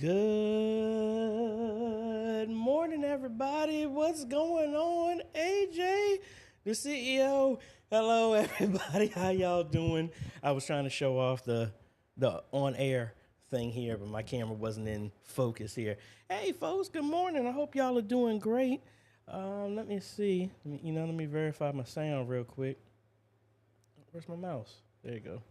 Good morning, everybody. What's going on? AJay, the CEO. Hello, everybody. How y'all doing? I was trying to show off the on-air thing here, but my camera wasn't in focus here. Hey, folks. Good morning. I hope y'all are doing great. Let me see. Let me verify my sound real quick. Where's my mouse? There you go.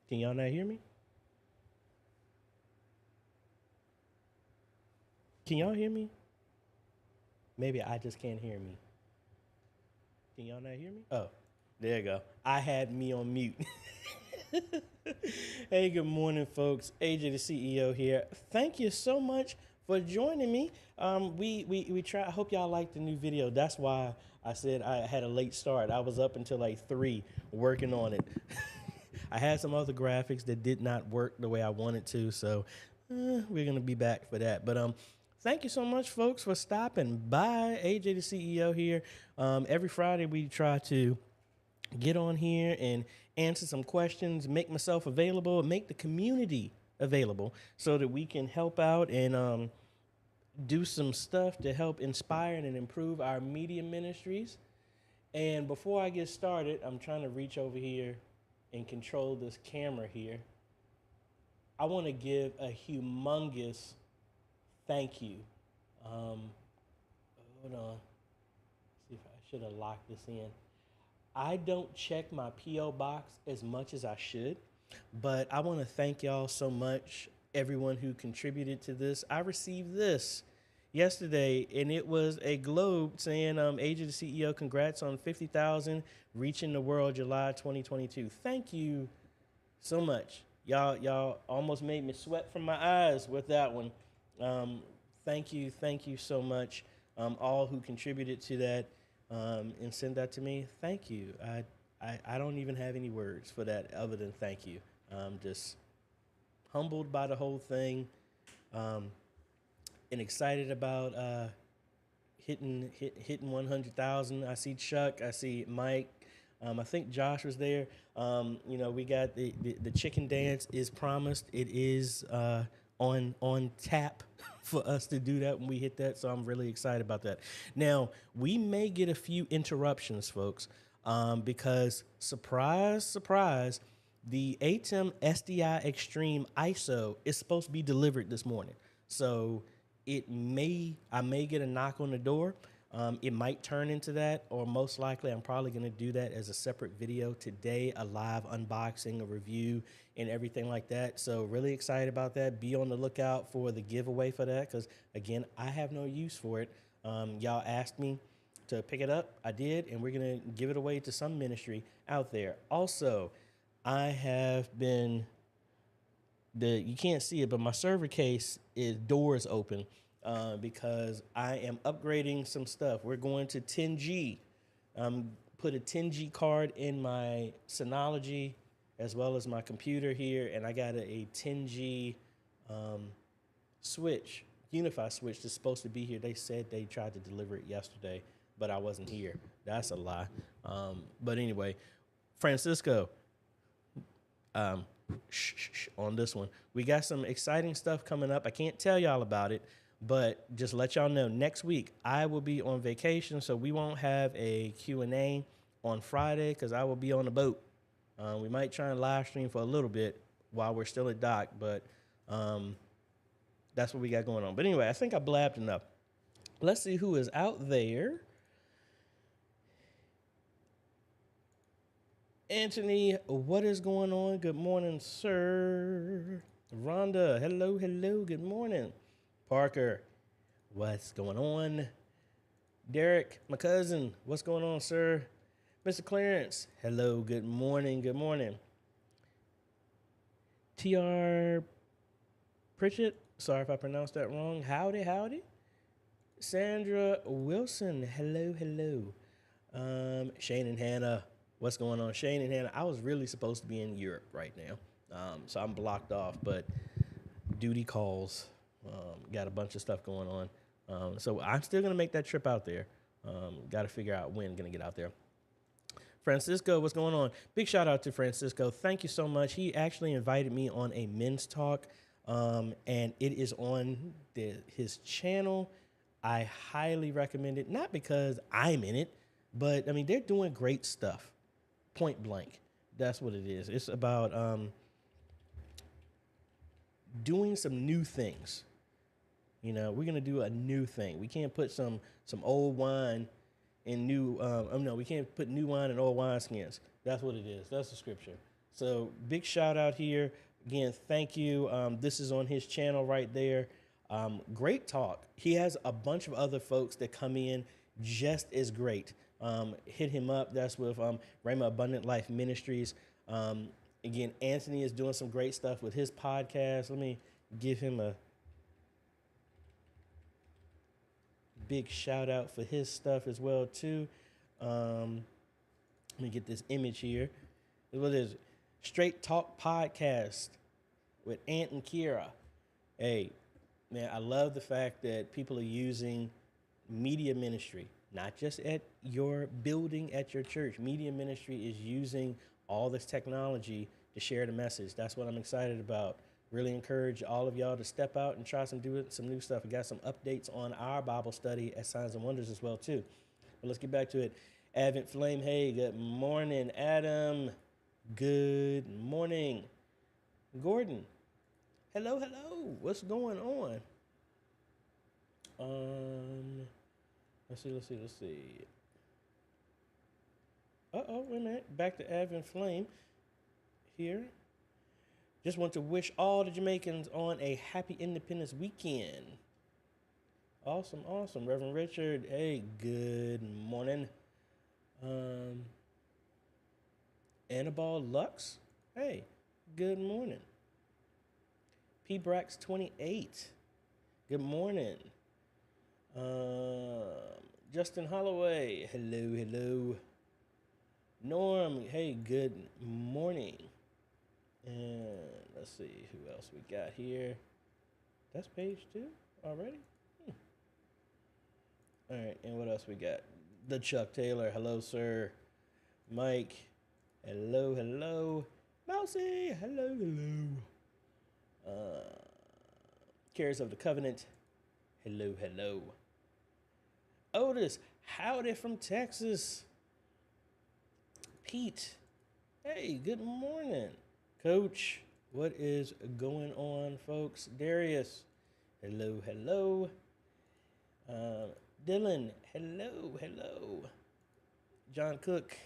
Can y'all not hear me? Can y'all hear me? Maybe I just can't hear me. Can y'all not hear me? Oh, there you go. I had me on mute. Hey, good morning, folks. AJay, the CEO here. Thank you so much for joining me. We try. I hope y'all liked the new video. That's why I said I had a late start. I was up until like 3 working on it. I had some other graphics that did not work the way I wanted to, so we're gonna be back for that. But thank you so much, folks, for stopping by. AJay, the CEO here. Every Friday we try to get on here and answer some questions, make myself available, make the community available so that we can help out and do some stuff to help inspire and improve our media ministries. And before I get started, I'm trying to reach over here and control this camera here. I want to give a humongous thank you. Hold on. See if I should have locked this in. I don't check my P.O. box as much as I should, but I want to thank y'all so much, everyone who contributed to this. I received this yesterday, and it was a globe saying, AJay, the CEO, congrats on 50,000, reaching the world July 2022. Thank you so much. Y'all almost made me sweat from my eyes with that one. Thank you so much, all who contributed to that and sent that to me. Thank you. I don't even have any words for that other than thank you. I'm just humbled by the whole thing, and excited about hitting 100,000. I see Chuck. I see Mike. I think Josh was there. We got the chicken dance is promised. It is on tap for us to do that when we hit that. So I'm really excited about that. Now, we may get a few interruptions, folks, because surprise, surprise, the ATEM SDI Extreme ISO is supposed to be delivered this morning. So I may get a knock on the door. It might turn into that, or most likely I'm probably going to do that as a separate video today, a live unboxing, a review, and everything like that. So really excited about that. Be on the lookout for the giveaway for that because, again, I have no use for it. Y'all asked me to pick it up. I did, and we're going to give it away to some ministry out there. Also, I have been, you can't see it, but my server case is doors open. Because I am upgrading some stuff. We're going to 10G. Put a 10G card in my Synology as well as my computer here, and I got a 10G switch, Unify switch that's supposed to be here. They said they tried to deliver it yesterday, but I wasn't here. That's a lie. But anyway, Francisco, on this one, we got some exciting stuff coming up. I can't tell y'all about it, but just let y'all know, next week I will be on vacation, so we won't have a Q&A on Friday because I will be on the boat. We might try and live stream for a little bit while we're still at dock, but that's what we got going on. But anyway, I think I blabbed enough. Let's see who is out there. Anthony, what is going on? Good morning, sir. Rhonda, hello, good morning. Parker, what's going on? Derek, my cousin, what's going on, sir? Mr. Clarence, hello, good morning. TR Pritchett, sorry if I pronounced that wrong. Howdy. Sandra Wilson, hello. Shane and Hannah, what's going on? Shane and Hannah, I was really supposed to be in Europe right now, so I'm blocked off, but duty calls. Got a bunch of stuff going on. So I'm still going to make that trip out there. Got to figure out when I'm going to get out there. Francisco, what's going on? Big shout out to Francisco. Thank you so much. He actually invited me on a men's talk, and it is on his channel. I highly recommend it, not because I'm in it, but I mean, they're doing great stuff. Point blank. That's what it is. It's about doing some new things. You know, we're going to do a new thing. We can't put some old wine in new, no, we can't put new wine in old wineskins. That's what it is. That's the scripture. So big shout out here. Again, thank you. This is on his channel right there. Great talk. He has a bunch of other folks that come in just as great. Hit him up. That's with Rhema Abundant Life Ministries. Again, Anthony is doing some great stuff with his podcast. Let me give him a big shout out for his stuff as well too. Let me get this image here. What is it? Straight Talk Podcast with Ant and Kira. Hey, man, I love the fact that people are using media ministry, not just at your building, at your church. Media ministry is using all this technology to share the message. That's what I'm excited about. Really encourage all of y'all to step out and try some new stuff. We got some updates on our Bible study at Signs and Wonders as well too. But let's get back to it. Advent Flame, hey, good morning, Adam. Good morning, Gordon. Hello. What's going on? Let's see. Uh-oh, wait a minute. Back to Advent Flame here. Just want to wish all the Jamaicans on a happy Independence weekend. Awesome. Reverend Richard, hey, good morning. Annabelle Lux, hey, good morning. P. Brax 28, good morning. Justin Holloway, hello. Norm, hey, good morning. And let's see who else we got here. That's page 2 already? All right, and what else we got? The Chuck Taylor, hello, sir. Mike, hello. Mousy, hello. Cares of the Covenant, hello. Otis, howdy from Texas. Pete, hey, good morning. Coach, what is going on, folks? Darius, hello. Dylan, hello. John Cook,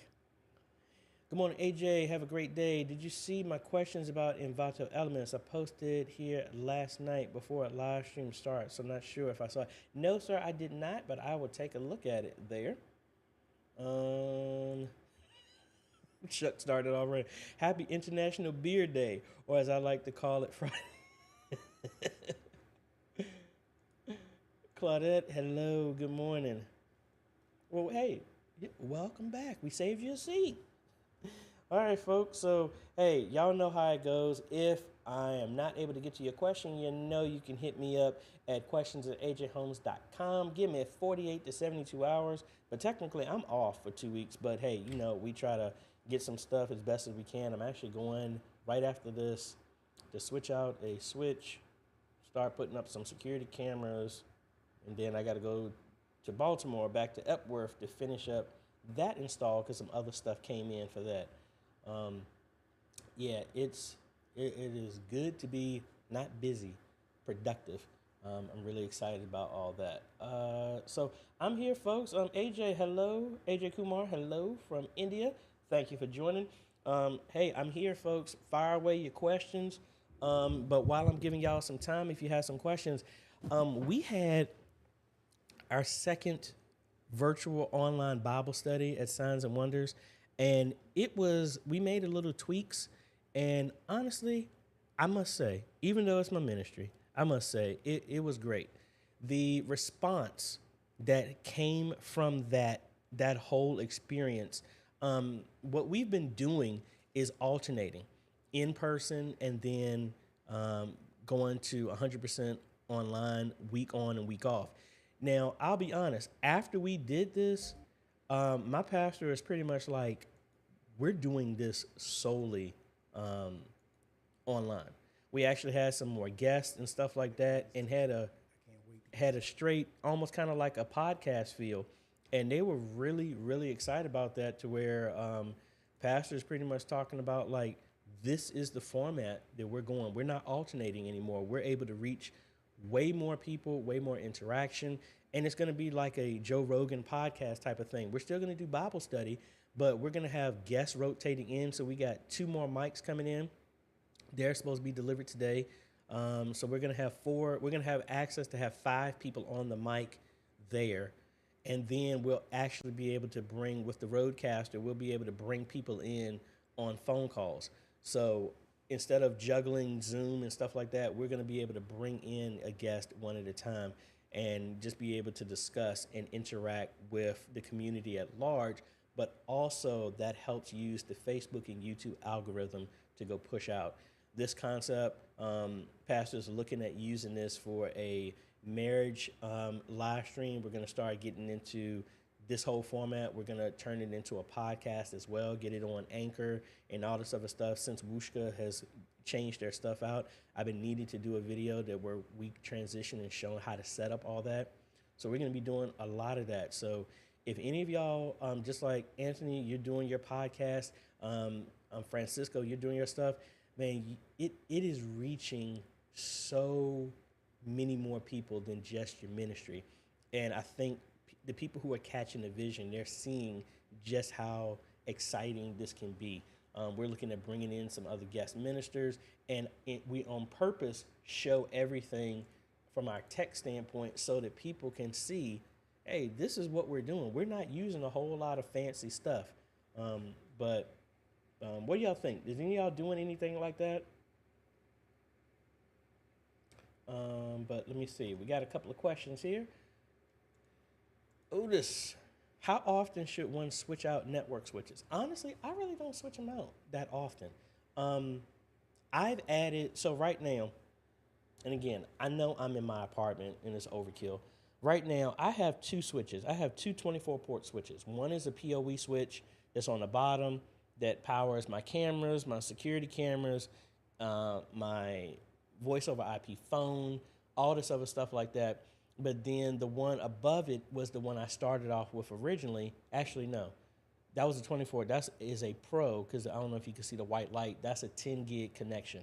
good morning, AJ. Have a great day. Did you see my questions about Envato elements? I posted here last night before a live stream starts. I'm not sure if I saw it. No, sir, I did not, but I will take a look at it there. Chuck started already. Happy International Beer Day, or as I like to call it, Friday. Claudette, hello, good morning. Well, hey, welcome back. We saved you a seat. All right, folks. So, hey, y'all know how it goes. If I am not able to get to your question, you know you can hit me up at questions@ajhomes.com. Give me 48 to 72 hours. But technically, I'm off for 2 weeks. But, hey, you know, we try to get some stuff as best as we can. I'm actually going right after this to switch out a switch, start putting up some security cameras, and then I got to go to Baltimore, back to Epworth to finish up that install because some other stuff came in for that. Yeah, it is good to be not busy, productive. I'm really excited about all that. So I'm here, folks. AJ, hello. AJ Kumar, hello from India. Thank you for joining. Hey, I'm here, folks. Fire away your questions. But while I'm giving y'all some time, if you have some questions, we had our second virtual online Bible study at Signs and Wonders. And we made a little tweaks. And honestly, I must say, even though it's my ministry, I must say it was great. The response that came from that whole experience, what we've been doing is alternating in person and then going to 100% online, week on and week off. Now, I'll be honest, after we did this, my pastor is pretty much like, we're doing this solely um, online. We actually had some more guests and stuff like that, and had a straight, almost kind of like a podcast feel, and they were really, really excited about that. To where pastors pretty much talking about like, this is the format that we're going. We're not alternating anymore. We're able to reach way more people, way more interaction, and it's going to be like a Joe Rogan podcast type of thing. We're still going to do Bible study, but we're going to have guests rotating in. So we got 2 more mics coming in. They're supposed to be delivered today. So we're gonna have 4. We're gonna have access to have 5 people on the mic there, and then we'll actually be able to bring, with the roadcaster, we'll be able to bring people in on phone calls. So instead of juggling Zoom and stuff like that, we're gonna be able to bring in a guest one at a time and just be able to discuss and interact with the community at large. But also that helps use the Facebook and YouTube algorithm to go push out this concept. Pastors are looking at using this for a marriage live stream. We're going to start getting into this whole format. We're going to turn it into a podcast as well, get it on Anchor and all this other stuff. Since Wooshka has changed their stuff out, I've been needing to do a video where we transition and show how to set up all that. So we're going to be doing a lot of that. So if any of y'all, just like Anthony, you're doing your podcast, Francisco, you're doing your stuff, man, it is reaching so many more people than just your ministry. And I think the people who are catching the vision, they're seeing just how exciting this can be. We're looking at bringing in some other guest ministers, and we on purpose show everything from our tech standpoint so that people can see, hey, this is what we're doing. We're not using a whole lot of fancy stuff. But what do y'all think? Is any of y'all doing anything like that? But let me see. We got a couple of questions here. Otis, how often should one switch out network switches? Honestly, I really don't switch them out that often. I've added, so right now, and again, I know I'm in my apartment and it's overkill. Right now, I have 2 switches. I have 2 24-port switches. One is a PoE switch that's on the bottom that powers my cameras, my security cameras, my voice over IP phone, all this other stuff like that. But then the one above it was the one I started off with originally. Actually, no. That was a 24. That is a Pro, because I don't know if you can see the white light. That's a 10 gig connection.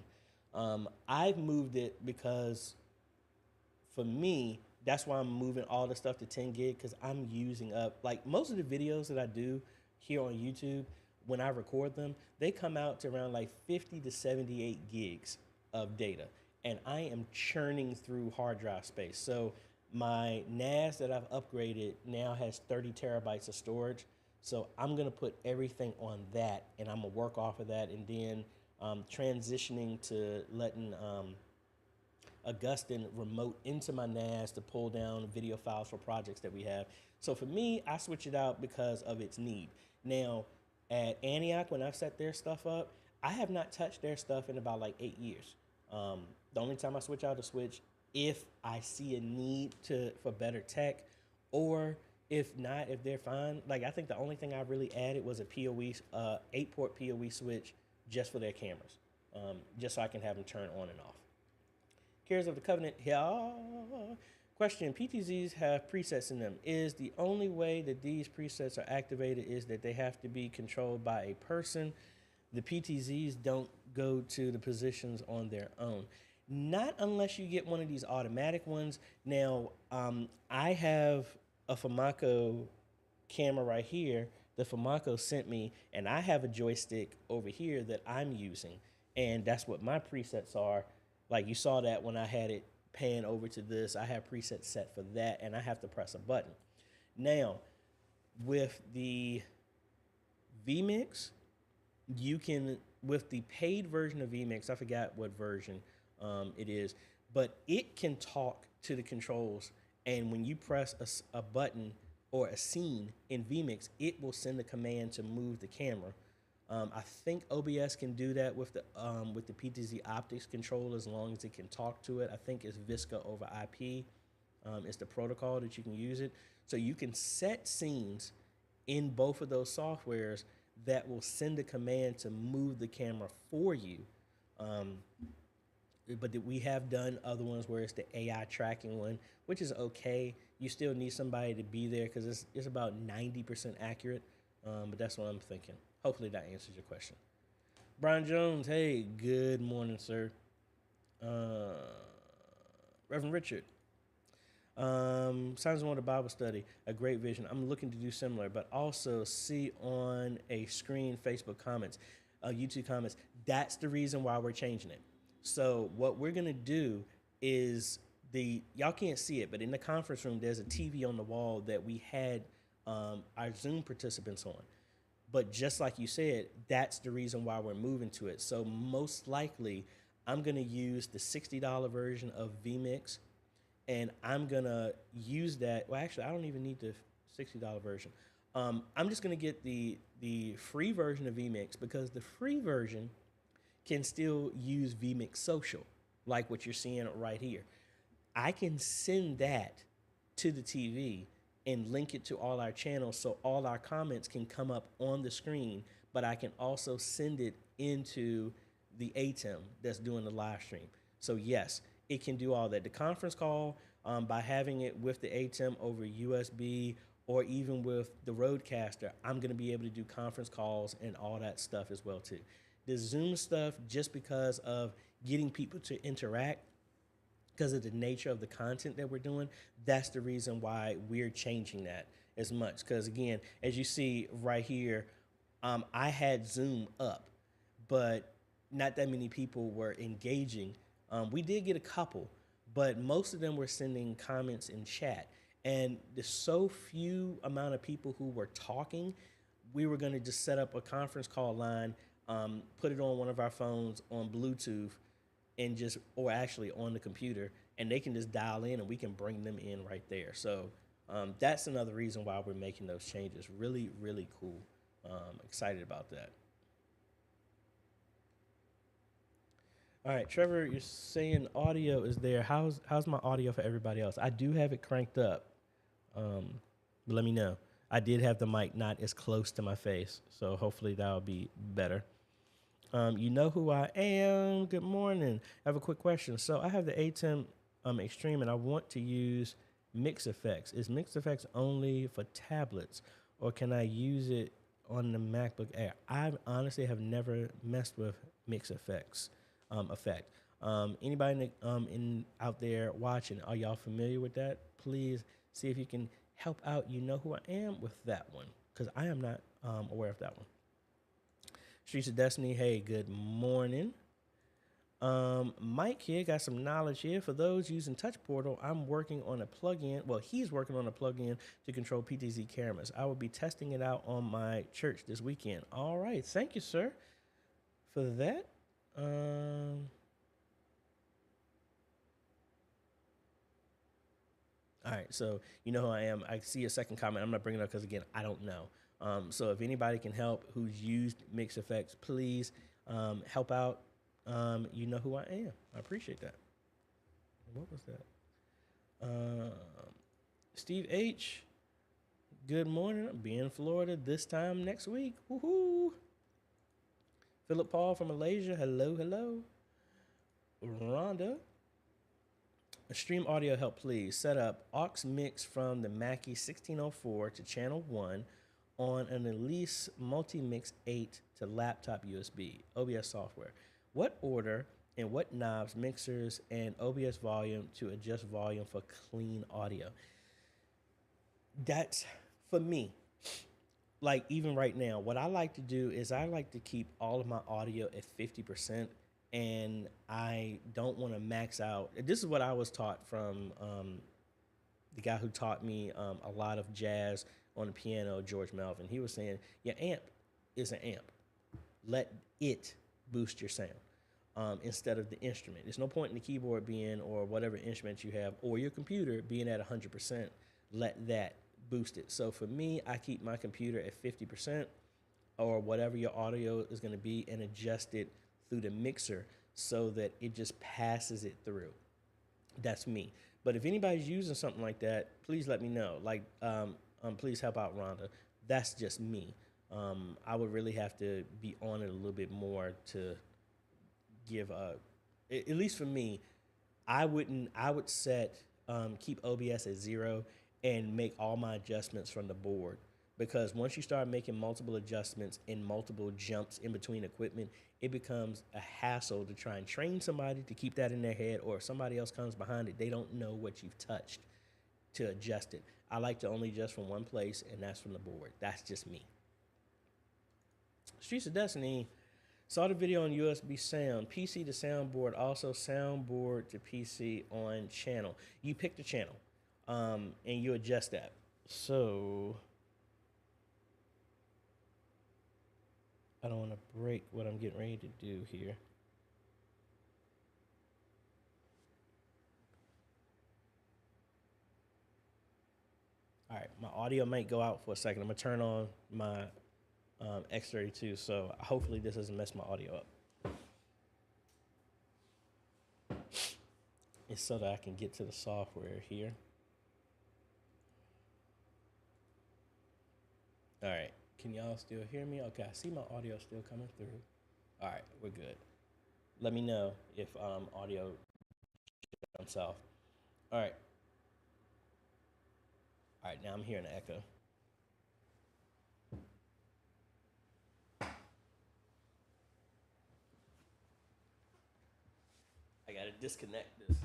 I've moved it because, for me, that's why I'm moving all the stuff to 10 gig, because I'm using up, like, most of the videos that I do here on YouTube, when I record them, they come out to around like 50 to 78 gigs of data. And I am churning through hard drive space. So my NAS that I've upgraded now has 30 terabytes of storage. So I'm gonna put everything on that, and I'm gonna work off of that, and then transitioning to letting Augustine remote into my NAS to pull down video files for projects that we have. So for me, I switch it out because of its need. Now, at Antioch, when I've set their stuff up, I have not touched their stuff in about like 8 years. The only time I switch out a switch, if I see a need for better tech, or if not, if they're fine. Like, I think the only thing I really added was a PoE, 8-port PoE switch just for their cameras, just so I can have them turn on and off. Cares of the Covenant, yeah. Question, PTZs have presets in them. Is the only way that these presets are activated is that they have to be controlled by a person? The PTZs don't go to the positions on their own. Not unless you get one of these automatic ones. Now, I have a Famaco camera right here that Famaco sent me, and I have a joystick over here that I'm using, and that's what my presets are. Like, you saw that when I had it pan over to this, I have presets set for that, and I have to press a button. Now, with the vMix, you can, with the paid version of vMix, I forgot what version it is, but it can talk to the controls, and when you press a button or a scene in vMix, it will send a command to move the camera. I think OBS can do that with the PTZ optics control, as long as it can talk to it. I think it's Visca over IP. It's the protocol that you can use it. So you can set scenes in both of those softwares that will send a command to move the camera for you. But we have done other ones where it's the AI tracking one, which is okay. You still need somebody to be there because it's about 90% accurate. But that's what I'm thinking. Hopefully that answers your question. Brian Jones, hey, good morning, sir. Reverend Richard, Signs of Wonder Bible Study, a great vision. I'm looking to do similar, but also see on a screen Facebook comments, YouTube comments. That's the reason why we're changing it. So what we're gonna do is y'all can't see it, but in the conference room, there's a TV on the wall that we had our Zoom participants on. But just like you said, that's the reason why we're moving to it. So most likely, I'm gonna use the $60 version of vMix, and I'm gonna use that. Well, actually, I don't even need the $60 version. I'm just gonna get the free version of vMix because the free version can still use vMix Social, like what you're seeing right here. I can send that to the TV and link it to all our channels so all our comments can come up on the screen, but I can also send it into the ATEM that's doing the live stream. So yes, it can do all that. The conference call, by having it with the ATEM over USB or even with the Rodecaster, I'm gonna be able to do conference calls and all that stuff as well too. The Zoom stuff, just because of getting people to interact, because of the nature of the content that we're doing, that's the reason why we're changing that as much. Because again, as you see right here, I had Zoom up, but not that many people were engaging. We did get a couple, but most of them were sending comments in chat. And there's so few amount of people who were talking, we were gonna just set up a conference call line, put it on one of our phones on Bluetooth, and or actually on the computer, and they can just dial in and we can bring them in right there. So that's another reason why we're making those changes. Really, really cool. Excited about that. All right, Trevor, you're saying audio is there. How's my audio for everybody else? I do have it cranked up, but let me know. I did have the mic not as close to my face, so hopefully that'll be better. You know who I am. Good morning. I have a quick question. So I have the ATEM Extreme, and I want to use Mix Effects. Is Mix Effects only for tablets, or can I use it on the MacBook Air? I honestly have never messed with Mix Effects effect. Anybody out there watching, are y'all familiar with that? Please see if you can help out. You know who I am with that one, because I am not aware of that one. Streets of Destiny, hey, good morning. Mike here got some knowledge here. For those using Touch Portal, I'm working on a plugin. Well, he's working on a plugin to control PTZ cameras. I will be testing it out on my church this weekend. All right, thank you, sir, for that. All right, so you know who I am. I see a second comment. I'm not bringing it up because, again, I don't know. So if anybody can help who's used Mix Effects, please help out. You know who I am. I appreciate that. What was that? Steve H., good morning. I'll be in Florida this time next week. Woohoo! Philip Paul from Malaysia. Hello, hello. Rhonda. Stream audio help, please. Set up aux mix from the Mackie 1604 to channel 1 on an Elise Multimix 8 to laptop USB, OBS software. What order and what knobs, mixers, and OBS volume to adjust volume for clean audio? That's for me. Like even right now, what I like to do is I like to keep all of my audio at 50%, and I don't want to max out. This is what I was taught from the guy who taught me a lot of jazz on the piano, George Melvin. He was saying, your amp is an amp. Let it boost your sound instead of the instrument. There's no point in the keyboard being, or whatever instrument you have, or your computer being at 100%. Let that boost it. So for me, I keep my computer at 50% or whatever your audio is going to be, and adjust it through the mixer so that it just passes it through. That's me. But if anybody's using something like that, please let me know. Like, please help out Rhonda. That's just me. I would really have to be on it a little bit more to give at least for me, I would set keep OBS at 0 and make all my adjustments from the board, because once you start making multiple adjustments and multiple jumps in between equipment, it becomes a hassle to try and train somebody to keep that in their head, or if somebody else comes behind it, they don't know what you've touched to adjust it. I like to only adjust from one place, and that's from the board. That's just me. Streets of Destiny. Saw the video on USB sound, PC to soundboard, also soundboard to PC on channel. You pick the channel, and you adjust that. So I don't want to break what I'm getting ready to do here. All right, my audio might go out for a second. I'm gonna turn on my X32, so hopefully this doesn't mess my audio up. It's so that I can get to the software here. All right, can y'all still hear me? Okay, I see my audio still coming through. All right, we're good. Let me know if audio jumps off. All right. All right, now I'm hearing an echo. I gotta disconnect this.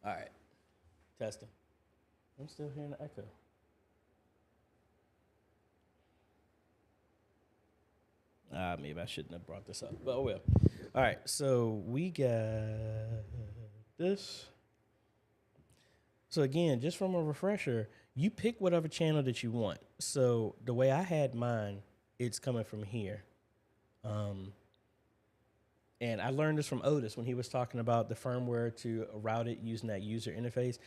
All right, testing. I'm still hearing the echo. Maybe I shouldn't have brought this up, but oh well. All right, so we got this. So again, just from a refresher, you pick whatever channel that you want. So the way I had mine, it's coming from here. And I learned this from Otis when he was talking about the firmware to route it using that user interface.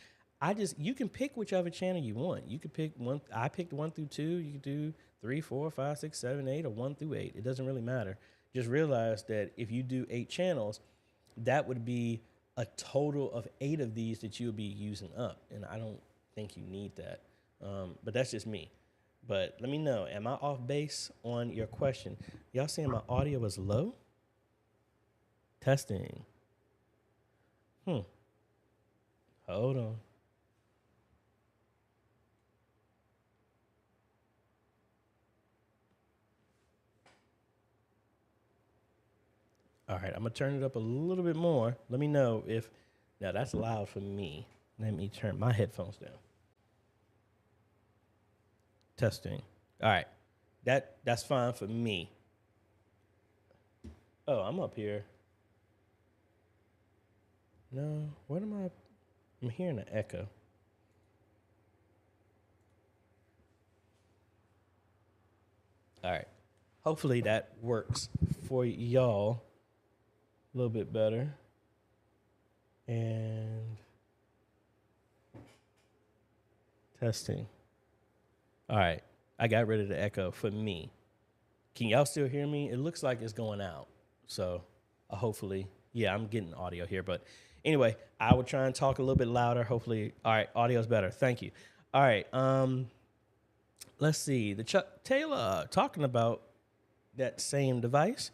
You can pick whichever channel you want. You could pick one. I picked 1 through 2. You could do 3, 4, 5, 6, 7, 8, or 1 through 8. It doesn't really matter. Just realize that if you do 8 channels, that would be a total of 8 of these that you'll be using up. And I don't think you need that. But that's just me. But let me know, am I off base on your question? Y'all saying my audio is low? Testing. Hold on. All right, I'm gonna turn it up a little bit more. Let me know if, now that's loud for me. Let me turn my headphones down. Testing. All right, that's fine for me. Oh, I'm up here. No, what am I? I'm hearing an echo. All right, hopefully that works for y'all a little bit better. And testing. All right, I got rid of the echo for me. Can y'all still hear me? It looks like it's going out. So hopefully, yeah, I'm getting audio here. But anyway, I will try and talk a little bit louder. Hopefully, all right, audio's better. Thank you. All right, let's see. The Chuck Taylor talking about that same device.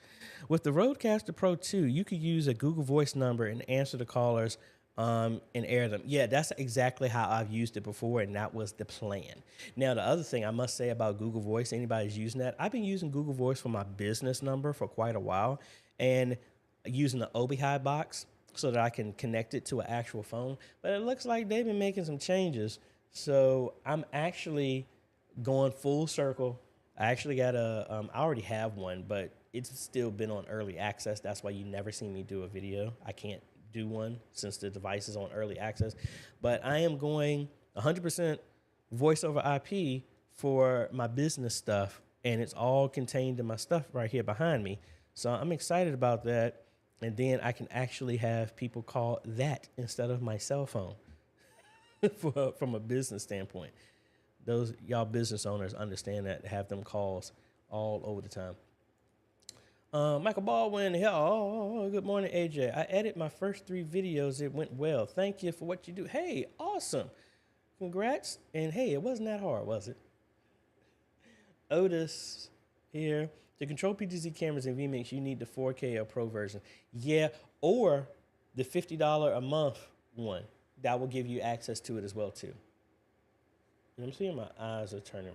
With the Rodecaster Pro 2, you could use a Google Voice number and answer the callers and air them. Yeah, that's exactly how I've used it before, and that was the plan. Now, the other thing I must say about Google Voice, anybody's using that, I've been using Google Voice for my business number for quite a while, and using the Obihi box so that I can connect it to an actual phone. But it looks like they've been making some changes, so I'm actually going full circle. I actually got I already have one, but it's still been on early access. That's why you never see me do a video. I can't do one since the device is on early access. But I am going 100% voice over IP for my business stuff, and it's all contained in my stuff right here behind me. So I'm excited about that. And then I can actually have people call that instead of my cell phone from a business standpoint. Those y'all business owners understand that, have them calls all over the time. Michael Baldwin, oh, good morning, AJ. I edited my first 3 videos. It went well. Thank you for what you do. Hey, awesome. Congrats. And hey, it wasn't that hard, was it? Otis here. To control PTZ cameras in vMix, you need the 4K or Pro version. Yeah, or the $50 a month one. That will give you access to it as well, too. And I'm seeing my eyes are turning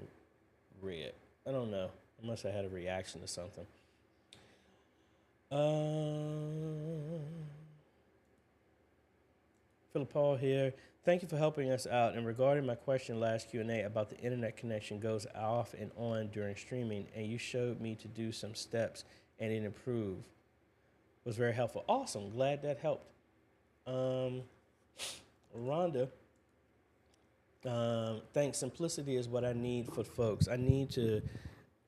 red. I don't know. I must have had a reaction to something. Philip Paul here. Thank you for helping us out. And regarding my question last Q&A about the internet connection goes off and on during streaming, and you showed me to do some steps and it improved. It was very helpful. Awesome. Glad that helped. Rhonda, thanks. Simplicity is what I need for folks. I need to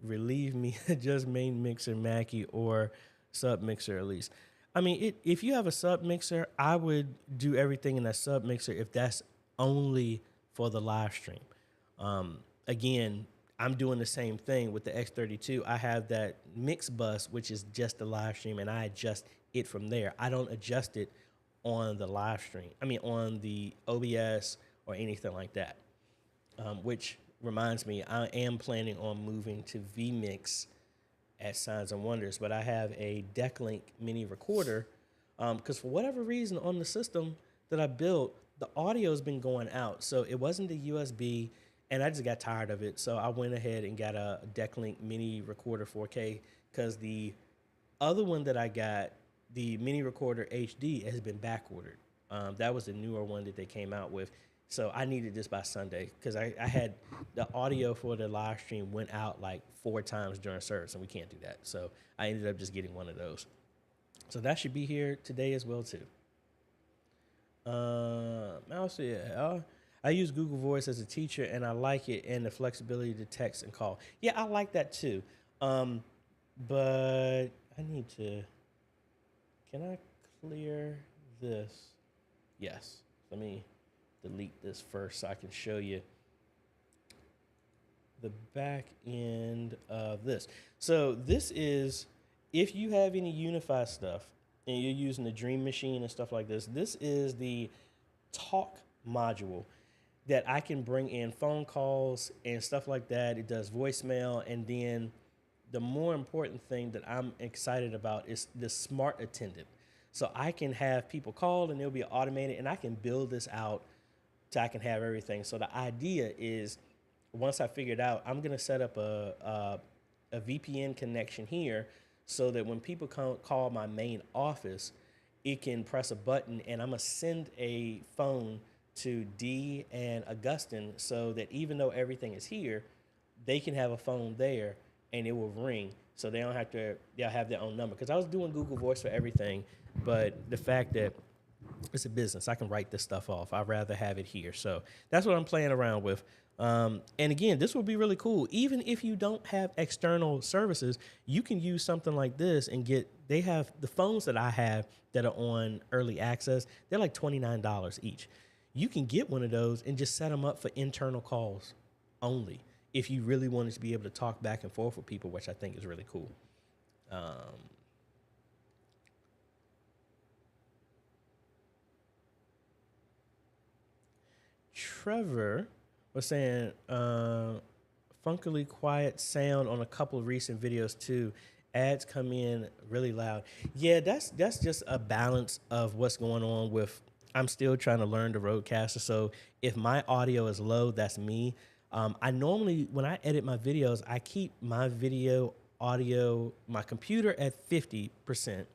relieve me just main mixer Mackie or sub mixer at least. I mean, if you have a sub mixer, I would do everything in that sub mixer if that's only for the live stream. Again, I'm doing the same thing with the X32. I have that mix bus, which is just the live stream, and I adjust it from there. I don't adjust it on the live stream. I mean, on the OBS or anything like that. Which reminds me, I am planning on moving to vMix at Signs and Wonders, but I have a Decklink mini recorder because for whatever reason on the system that I built, the audio has been going out. So it wasn't the USB, and I just got tired of it. So I went ahead and got a Decklink mini recorder 4K because the other one that I got, the mini recorder HD, has been back ordered. That was the newer one that they came out with. So I needed this by Sunday because I had the audio for the live stream went out like 4 times during service, and we can't do that. So I ended up just getting one of those. So that should be here today as well too. I use Google Voice as a teacher, and I like it and the flexibility to text and call. Yeah, I like that too. But I need to. Can I clear this? Yes. Let me delete this first so I can show you the back end of this. So this is, if you have any Unify stuff and you're using the Dream Machine and stuff like this, this is the talk module that I can bring in phone calls and stuff like that. It does voicemail, and then the more important thing that I'm excited about is the smart attendant. So I can have people call and it'll be automated, and I can build this out so I can have everything. So the idea is, once I figure it out, I'm gonna set up a VPN connection here so that when people call my main office, it can press a button, and I'm gonna send a phone to Dee and Augustine so that even though everything is here, they can have a phone there and it will ring. So they don't have to, they'll have their own number. Because I was doing Google Voice for everything, but the fact that it's a business, I can write this stuff off. I'd rather have it here. So that's what I'm playing around with. And again, this will be really cool. Even if you don't have external services, you can use something like this and get, they have the phones that I have that are on early access. They're like $29 each. You can get one of those and just set them up for internal calls only if you really wanted to be able to talk back and forth with people, which I think is really cool. Trevor was saying funkily quiet sound on a couple of recent videos too. Ads come in really loud. Yeah, that's just a balance of what's going on with, I'm still trying to learn the Rodecaster. So if my audio is low, that's me. I normally, when I edit my videos, I keep my video audio, my computer at 50%,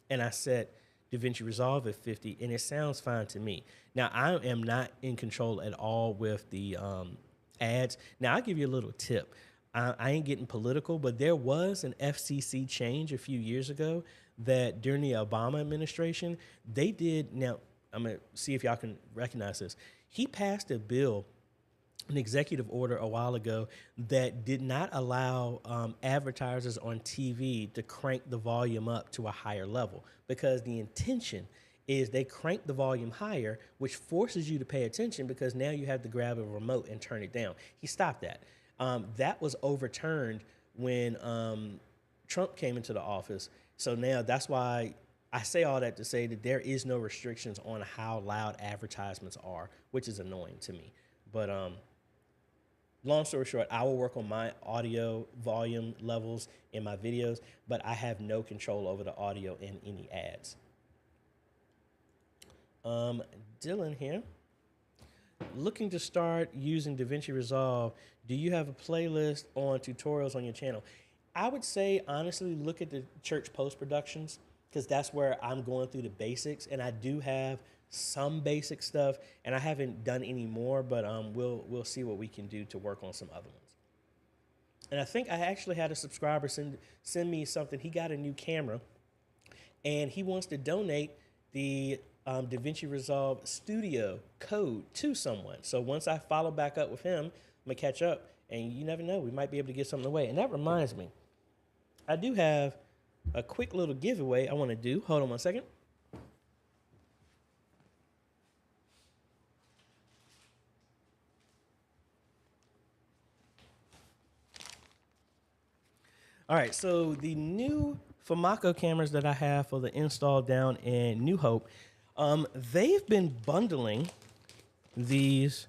and I set DaVinci Resolve at 50, and it sounds fine to me. Now, I am not in control at all with the ads. Now, I'll give you a little tip. I ain't getting political, but there was an FCC change a few years ago that during the Obama administration, they did. Now, I'm going to see if y'all can recognize this. He passed a bill, an executive order a while ago, that did not allow advertisers on TV to crank the volume up to a higher level, because the intention is they crank the volume higher, which forces you to pay attention because now you have to grab a remote and turn it down. He stopped that. That was overturned when Trump came into the office. So now that's why I say all that to say that there is no restrictions on how loud advertisements are, which is annoying to me. But long story short, I will work on my audio volume levels in my videos, but I have no control over the audio in any ads. Dylan here. Looking to start using DaVinci Resolve, do you have a playlist on tutorials on your channel? I would say, honestly, look at the church post-productions, because that's where I'm going through the basics, and I do have some basic stuff, and I haven't done any more, but we'll see what we can do to work on some other ones. And I think I actually had a subscriber send me something. He got a new camera, and he wants to donate the DaVinci Resolve Studio code to someone. So once I follow back up with him, I'm gonna catch up, and you never know, we might be able to give something away. And that reminds me, I do have a quick little giveaway I want to do. Hold on one second. All right, so the new Famaco cameras that I have for the install down in New Hope, they've been bundling these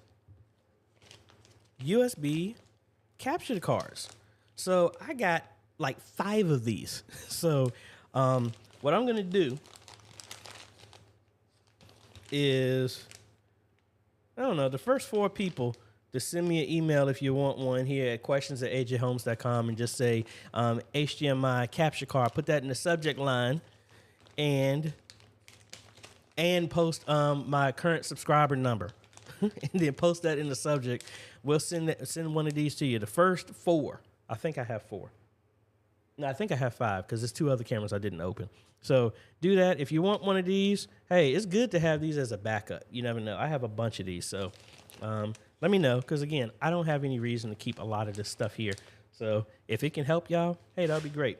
USB capture cards. So I got like 5 of these. So what I'm gonna do is, I don't know, the first 4 people to send me an email if you want one here at questions@ajhomes.com and just say HDMI capture card. Put that in the subject line and post my current subscriber number and then post that in the subject. We'll send one of these to you. The first 4. I think I have 4. No, I think I have 5 because there's 2 other cameras I didn't open. So do that. If you want one of these, hey, it's good to have these as a backup. You never know. I have a bunch of these. So let me know, because, again, I don't have any reason to keep a lot of this stuff here. So if it can help y'all, hey, that'll be great.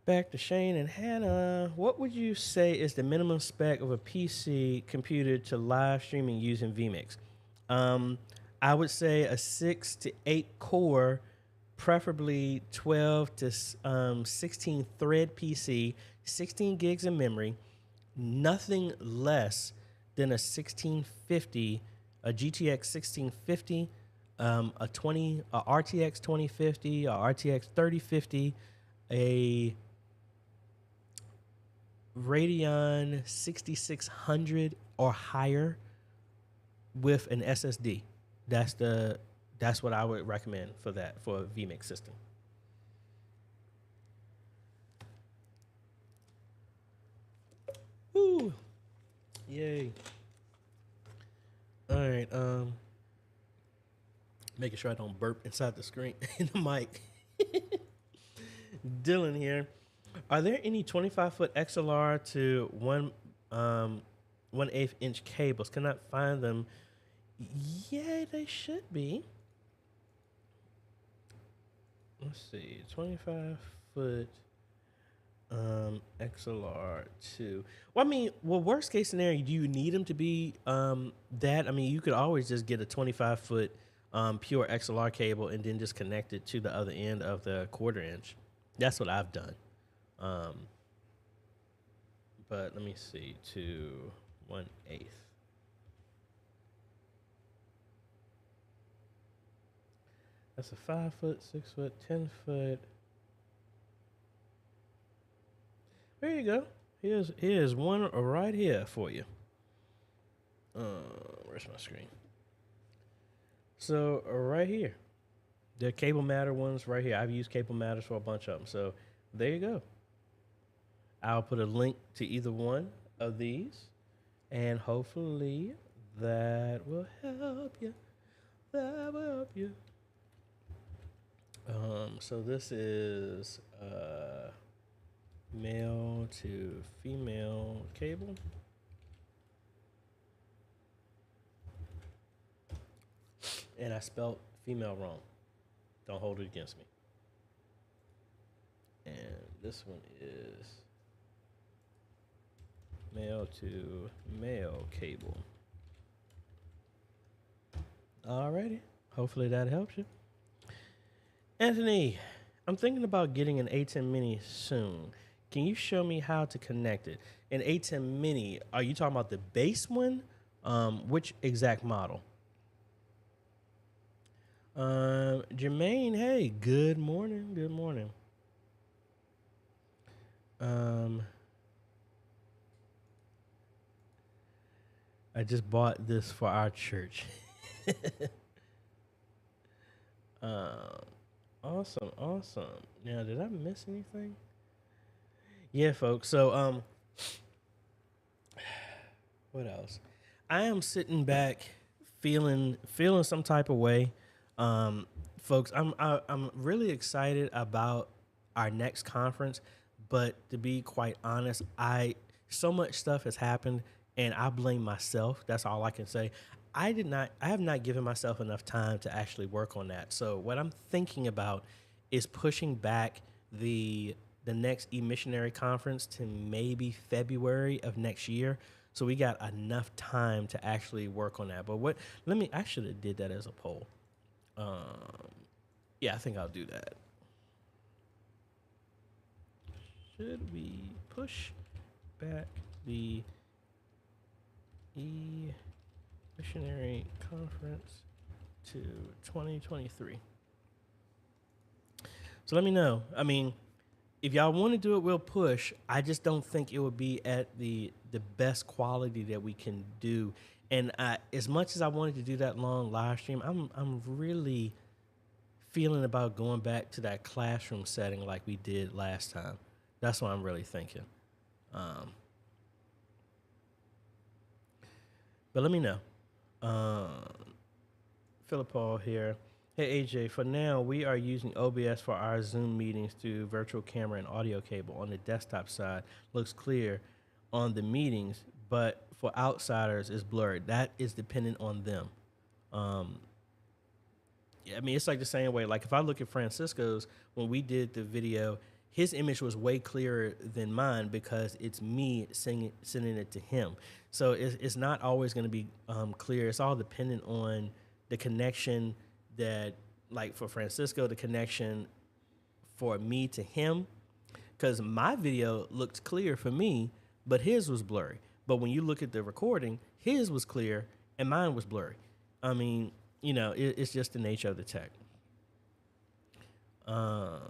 Back to Shane and Hannah. What would you say is the minimum spec of a PC computer to live streaming using vMix? I would say a 6 to 8 core, preferably 12 to 16 thread PC, 16 gigs of memory, nothing less than a 1650, a GTX 1650, a RTX 2050, a RTX 3050, a Radeon 6600 or higher with an SSD. That's what I would recommend for that, for a vMix system. Woo! Yay. All right, making sure I don't burp inside the screen in the mic. Dylan here. Are there any 25-foot XLR to 1/8 inch cables? Cannot find them. Yeah, they should be. Let's see, 25-foot XLR 2. Well, I mean, worst case scenario, do you need them to be that? I mean, you could always just get a 25-foot pure XLR cable and then just connect it to the other end of the 1/4 inch. That's what I've done. But let me see, to 1/8. That's a 5-foot, 6-foot, 10-foot. There you go. Here's one right here for you. Where's my screen? So right here, the cable matter ones right here. I've used cable matters for a bunch of them. So there you go. I'll put a link to either one of these, and hopefully that will help you. That will help you. So this is male to female cable. And I spelled female wrong. Don't hold it against me. And this one is male to male cable. Alrighty. Hopefully that helps you. Anthony, I'm thinking about getting an A10 Mini soon. Can you show me how to connect it? An A10 Mini, are you talking about the base one? Which exact model? Jermaine, hey, good morning. Good morning. I just bought this for our church. Awesome, awesome. Now, did I miss anything? Yeah, folks. So, what else? I am sitting back, feeling some type of way. Folks, I'm really excited about our next conference, but to be quite honest, so much stuff has happened, and I blame myself. That's all I can say. I have not given myself enough time to actually work on that. So what I'm thinking about is pushing back the next e-missionary conference to maybe February of next year. So we got enough time to actually work on that. But I should have did that as a poll. Yeah, I think I'll do that. Should we push back the e-missionary conference to 2023? So let me know. I mean, if y'all want to do it, we'll push. I just don't think it would be at the best quality that we can do. And as much as I wanted to do that long live stream, I'm really feeling about going back to that classroom setting like we did last time. That's what I'm really thinking. But let me know. Philip Paul here. Hey, AJ, for now, we are using OBS for our Zoom meetings through virtual camera and audio cable. On the desktop side, looks clear on the meetings, but for outsiders, it's blurred. That is dependent on them. Yeah, I mean, it's like the same way. Like, if I look at Francisco's, when we did the video, his image was way clearer than mine because it's me sending it to him. So it's not always going to be clear. It's all dependent on the connection that, like for Francisco, the connection for me to him, because my video looked clear for me, but his was blurry. But when you look at the recording, his was clear and mine was blurry. I mean, you know, it's just the nature of the tech. All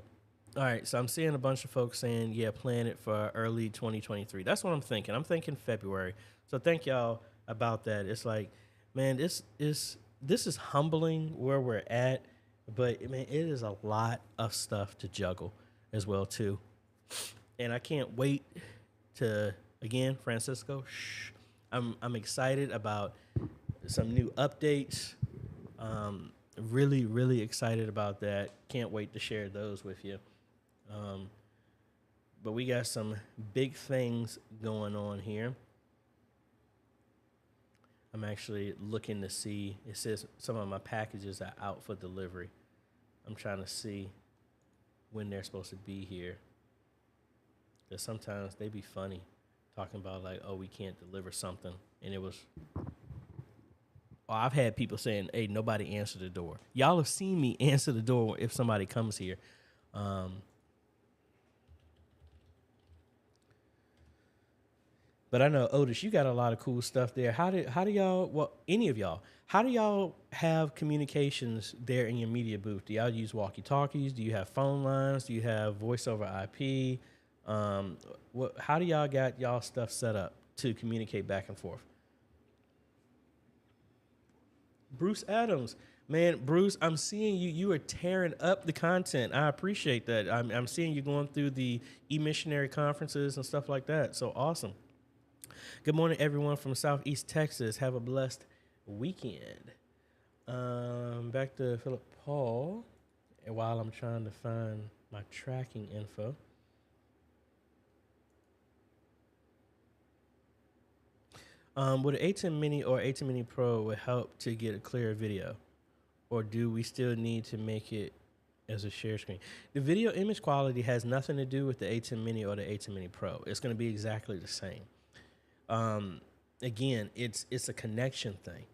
right, so I'm seeing a bunch of folks saying, yeah, plan it for early 2023. That's what I'm thinking. I'm thinking February. So thank y'all about that. It's like, man, this is humbling where we're at, but man, it is a lot of stuff to juggle as well too. And I can't wait to, again, Francisco, I'm excited about some new updates. Really, really excited about that. Can't wait to share those with you. But we got some big things going on here. I'm actually looking to see, it says some of my packages are out for delivery. I'm trying to see when they're supposed to be here. Because sometimes they be funny, talking about like, oh, we can't deliver something. And it was, I've had people saying, hey, nobody answered the door. Y'all have seen me answer the door if somebody comes here. But I know, Otis, you got a lot of cool stuff there. How do y'all, well, any of y'all, how do y'all have communications there in your media booth? Do y'all use walkie-talkies? Do you have phone lines? Do you have voice over IP? How do y'all got y'all stuff set up to communicate back and forth? Bruce Adams. Man, Bruce, I'm seeing you. You are tearing up the content. I appreciate that. I'm seeing you going through the e-missionary conferences and stuff like that. So awesome. Good morning, everyone from Southeast Texas. Have a blessed weekend. Back to Philip Paul. And while I'm trying to find my tracking info. Would an A10 Mini or A10 Mini Pro would help to get a clearer video? Or do we still need to make it as a share screen? The video image quality has nothing to do with the A10 Mini or the A10 Mini Pro. It's going to be exactly the same. Again, it's a connection thing.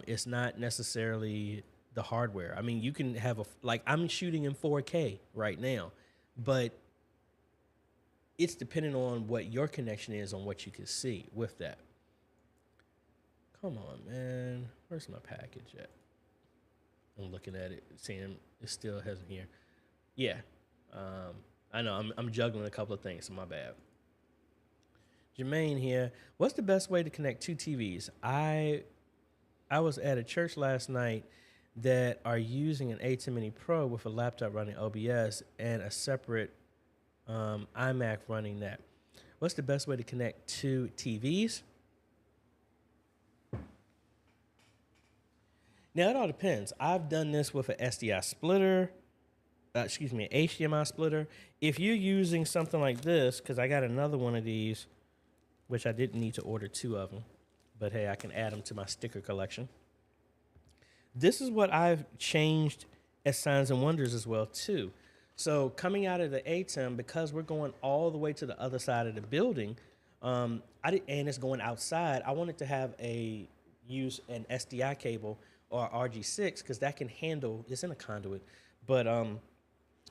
It's not necessarily the hardware. I mean, you can have like I'm shooting in 4K right now, but it's dependent on what your connection is on what you can see with that. Come on, man. Where's my package at? I'm looking at it, seeing it still hasn't here. Yeah. I know I'm juggling a couple of things, so my bad. Jermaine here. What's the best way to connect two TVs? I was at a church last night that are using an A10 Mini Pro with a laptop running OBS and a separate iMac running that. What's the best way to connect two TVs? Now, it all depends. I've done this with an SDI splitter, an HDMI splitter. If you're using something like this, because I got another one of these, which I didn't need to order 2 of them, but hey, I can add them to my sticker collection. This is what I've changed as Signs and Wonders as well, too. So coming out of the ATEM, because we're going all the way to the other side of the building, and it's going outside, I wanted to use an SDI cable or RG6 because that can handle, it's in a conduit. But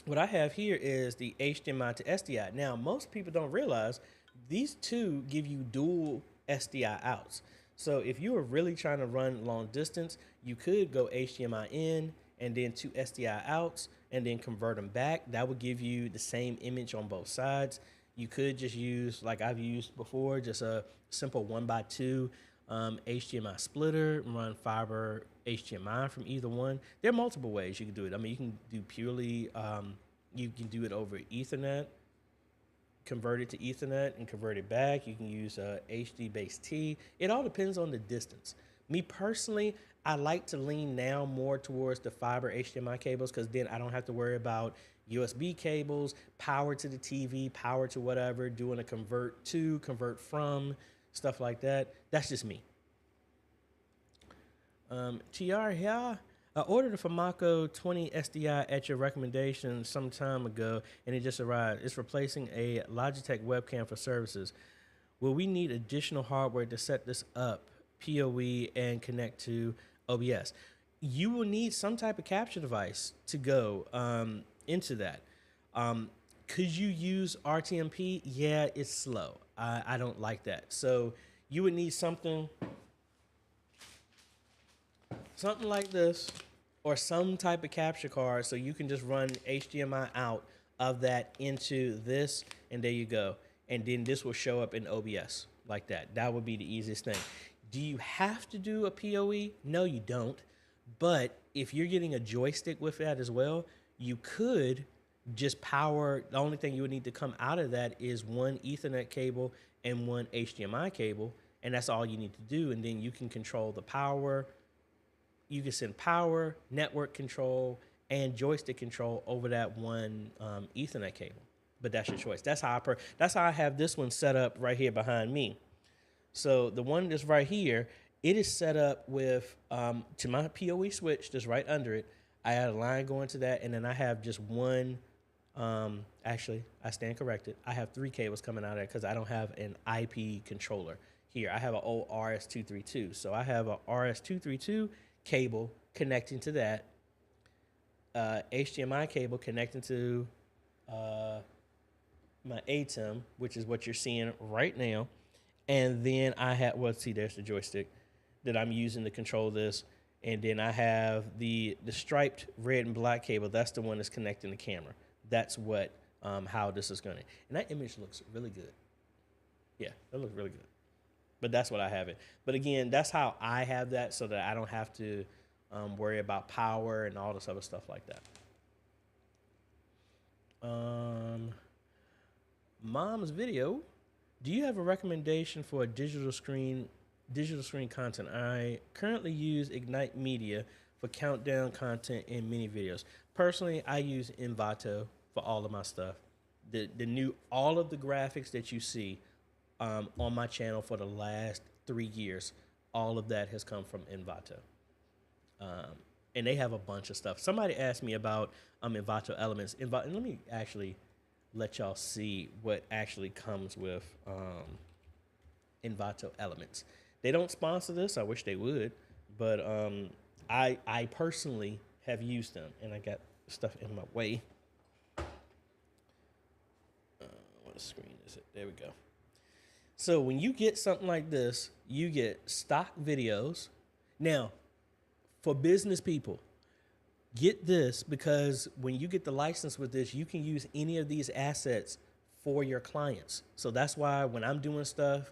what I have here is the HDMI to SDI. Now, most people don't realize these two give you dual SDI outs. So if you are really trying to run long distance, you could go HDMI in and then 2 SDI outs and then convert them back. That would give you the same image on both sides. You could just use, like I've used before, just a simple 1x2 HDMI splitter, run fiber HDMI from either one. There are multiple ways you can do it. I mean, you can do purely, you can do it over Ethernet, convert it to Ethernet and convert it back. You can use HD base T. It all depends on the distance. Me personally, I like to lean now more towards the fiber HDMI cables because then I don't have to worry about USB cables, power to the TV, power to whatever, doing a convert to, convert from, stuff like that. That's just me. TR here. I ordered a Famaco 20 SDI at your recommendation some time ago, and it just arrived. It's replacing a Logitech webcam for services. Will we need additional hardware to set this up, PoE, and connect to OBS? You will need some type of capture device to go into that. Could you use RTMP? Yeah, it's slow. I don't like that. So you would need something like this or some type of capture card so you can just run HDMI out of that into this, and there you go. And then this will show up in OBS like that. That would be the easiest thing. Do you have to do a PoE? No, you don't. But if you're getting a joystick with that as well, you could just power. The only thing you would need to come out of that is one Ethernet cable and one HDMI cable, and that's all you need to do. And then you can control the power. You can send power, network control, and joystick control over that one Ethernet cable. But that's your choice. That's how I have this one set up right here behind me. So the one that's right here, it is set up with to my PoE switch that's right under it. I had a line going to that, and then I have just one. Actually, I stand corrected. I have 3 cables coming out of it because I don't have an IP controller here. I have an old RS-232. So I have a RS-232 cable connecting to that, HDMI cable connecting to my ATEM, which is what you're seeing right now. And then I have, well, see, there's the joystick that I'm using to control this. And then I have the striped red and black cable. That's the one that's connecting the camera. That's what, how this is going to, and that image looks really good. Yeah, that looks really good. But that's what I have it. But again, that's how I have that so that I don't have to worry about power and all this other stuff like that. Mom's video. Do you have a recommendation for a digital screen content? I currently use Ignite Media for countdown content and mini videos. Personally, I use Envato for all of my stuff. All of the graphics that you see on my channel for the last 3 years, all of that has come from Envato. And they have a bunch of stuff. Somebody asked me about Envato Elements. And let me actually let y'all see what actually comes with Envato Elements. They don't sponsor this. I wish they would. But I personally have used them, and I got stuff in my way. What screen is it? There we go. So when you get something like this, you get stock videos. Now, for business people, get this, because when you get the license with this, you can use any of these assets for your clients. So that's why when I'm doing stuff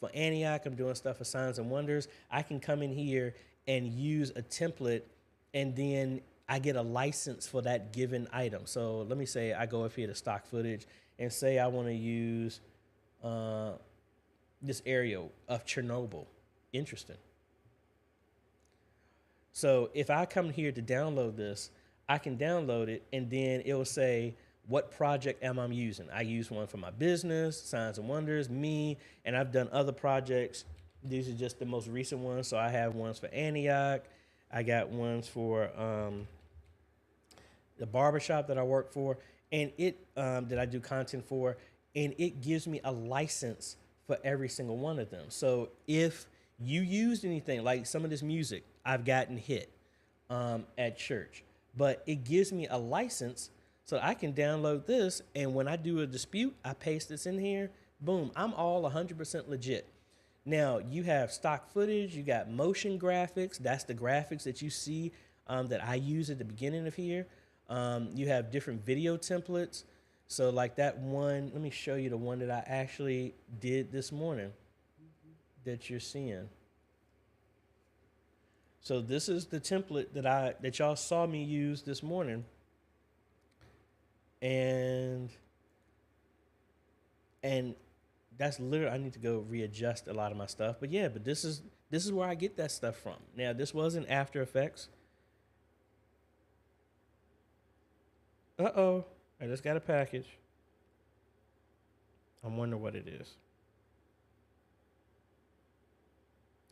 for Antioch, I'm doing stuff for Signs and Wonders, I can come in here and use a template, and then I get a license for that given item. So let me say I go up here to stock footage and say I want to use this area of Chernobyl. Interesting. So if I come here to download this, I can download it, and then it will say, what project am I using? I use one for my business, Signs and Wonders, me, and I've done other projects. These are just the most recent ones. So I have ones for Antioch. I got ones for the barbershop that I work for, and it that I do content for, and it gives me a license for every single one of them. So if you used anything, like some of this music I've gotten hit at church, but it gives me a license so I can download this, and when I do a dispute, I paste this in here, boom, I'm all 100% legit. Now, you have stock footage, you got motion graphics, that's the graphics that you see that I use at the beginning of here. You have different video templates. So like that one, let me show you the one that I actually did this morning that you're seeing. So this is the template that y'all saw me use this morning. And that's literally, I need to go readjust a lot of my stuff. But yeah, but this is where I get that stuff from. Now, this was in After Effects. Uh-oh. I just got a package. I'm wondering what it is.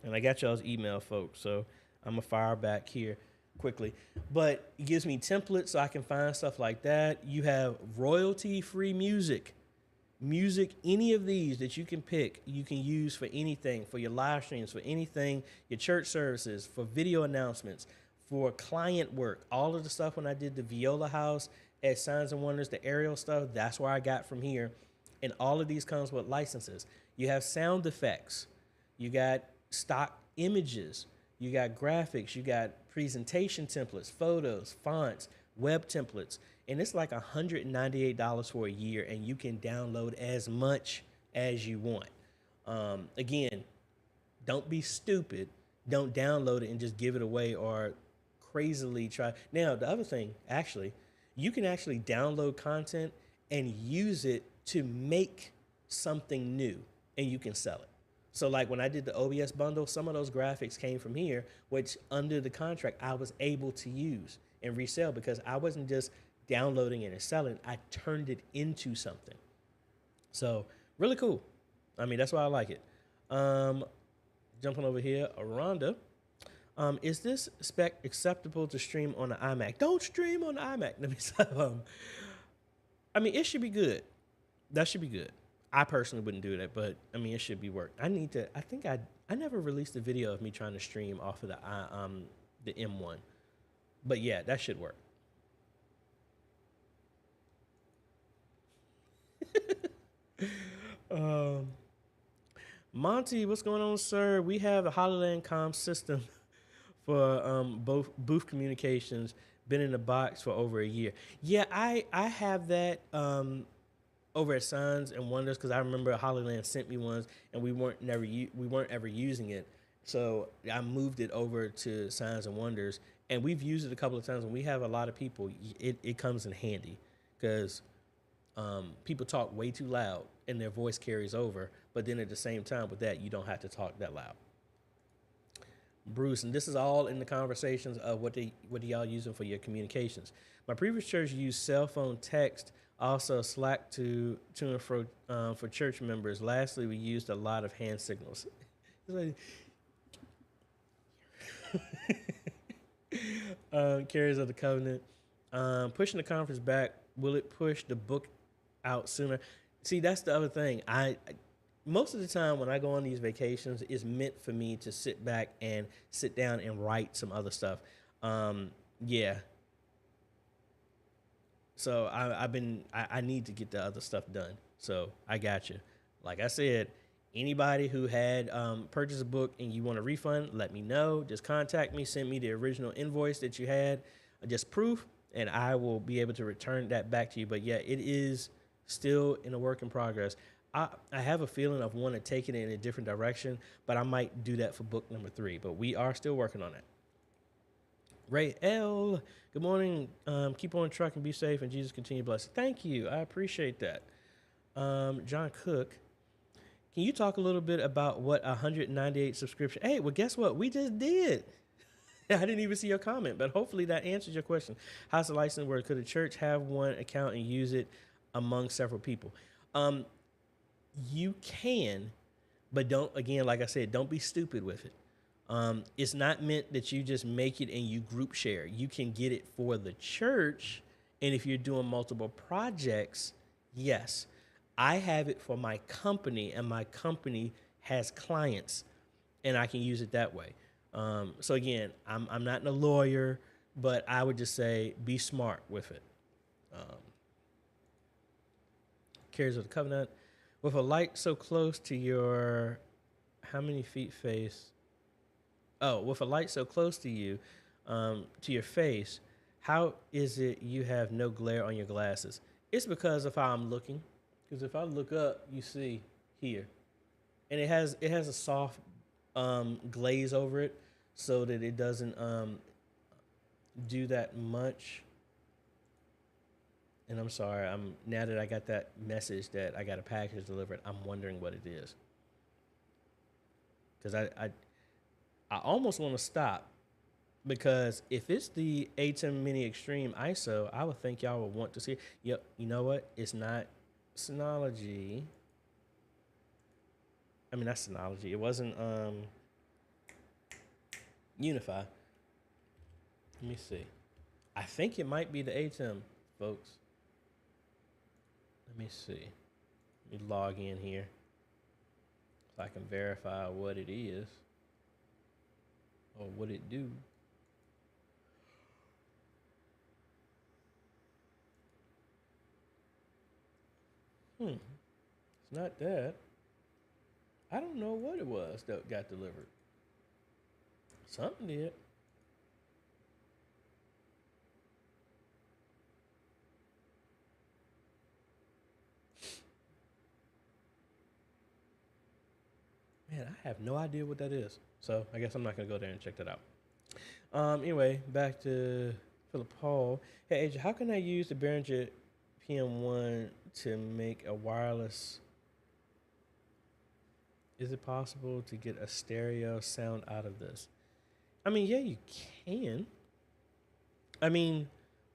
And I got y'all's email, folks, so I'm going to fire back here quickly. But it gives me templates so I can find stuff like that. You have royalty-free music. Music, any of these that you can pick, you can use for anything, for your live streams, for anything, your church services, for video announcements, for client work. All of the stuff when I did the Viola House at Signs and Wonders, the aerial stuff, that's where I got from here. And all of these comes with licenses. You have sound effects. You got stock images. You got graphics. You got presentation templates, photos, fonts, web templates. And it's like $198 for a year, and you can download as much as you want. Again, don't be stupid. Don't download it and just give it away or crazily try. Now, the other thing, actually, you can actually download content and use it to make something new, and you can sell it. So like when I did the OBS bundle, some of those graphics came from here, which under the contract I was able to use and resell, because I wasn't just downloading it and selling, I turned it into something. So really cool. I mean, that's why I like it. Jumping over here, Aranda. Is this spec acceptable to stream on the iMac? Don't stream on the iMac. I mean, it should be good. That should be good. I personally wouldn't do that, but I mean, it should be work. I think I never released a video of me trying to stream off of the M1, but yeah, that should work. Monty, what's going on, sir? We have a Hollyland comm system for both booth communications. Been in the box for over a year. Yeah, I have that over at Signs and Wonders, because I remember Hollyland sent me ones, and we weren't ever using it. So I moved it over to Signs and Wonders, and we've used it a couple of times. When we have a lot of people, it comes in handy, because people talk way too loud and their voice carries over. But then at the same time with that, you don't have to talk that loud. Bruce, and this is all in the conversations of what are y'all using for your communications. My previous church used cell phone text, also Slack to and fro for church members. Lastly, we used a lot of hand signals. Carriers of the covenant. Pushing the conference back, will it push the book out sooner? See, that's the other thing. most of the time when I go on these vacations, it's meant for me to sit back and sit down and write some other stuff. Yeah. So I need to get the other stuff done. So I got you. Like I said, anybody who had purchased a book and you want a refund, let me know. Just contact me. Send me the original invoice that you had, just proof, and I will be able to return that back to you. But yeah, it is still in a work in progress. I have a feeling of want to take it in a different direction, but I might do that for book number 3. But we are still working on it. Ray L, good morning. Keep on trucking, be safe, and Jesus continue to bless. Thank you. I appreciate that. John Cook, can you talk a little bit about what 198 subscription? Hey, well, guess what? We just did. I didn't even see your comment, but hopefully that answers your question. How's the license work? Could a church have one account and use it among several people? You can, but don't, again, like I said, don't be stupid with it. It's not meant that you just make it and you group share. You can get it for the church. And if you're doing multiple projects, yes, I have it for my company and my company has clients and I can use it that way. So again, I'm not a lawyer, but I would just say, be smart with it. Cares of the covenant. With a light so close to your, how many feet face? Oh, with a light so close to you, to your face, how is it you have no glare on your glasses? It's because of how I'm looking. Because if I look up, you see here, and it has a soft glaze over it, so that it doesn't do that much. And I'm sorry, now that I got that message that I got a package delivered, I'm wondering what it is. Because I almost want to stop, because if it's the A10 Mini Extreme ISO, I would think y'all would want to see it. Yep, you know what? It's not Synology. I mean, not Synology. It wasn't Unify. Let me see. I think it might be the A10, folks. Let me see. Let me log in here so I can verify what it is or what it do. It's not that. I don't know what it was that got delivered. Something did. Man, I have no idea what that is. So I guess I'm not going to go there and check that out. Anyway, back to Philip Hall. Hey, AJ, how can I use the Behringer PM1 to make a wireless? Is it possible to get a stereo sound out of this? I mean, yeah, you can. I mean,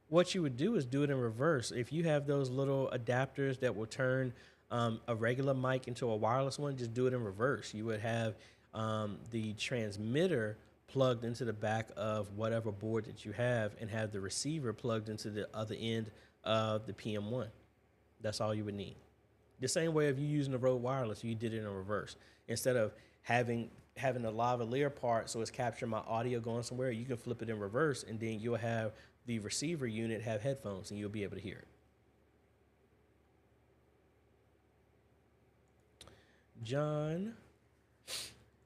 what you would do is do it in reverse. If you have those little adapters that will turn a regular mic into a wireless one, just do it in reverse. You would have the transmitter plugged into the back of whatever board that you have and have the receiver plugged into the other end of the PM1. That's all you would need. The same way if you're using the Rode Wireless, you did it in reverse. Instead of having the lavalier part so it's capturing my audio going somewhere, you can flip it in reverse, and then you'll have the receiver unit have headphones and you'll be able to hear it. John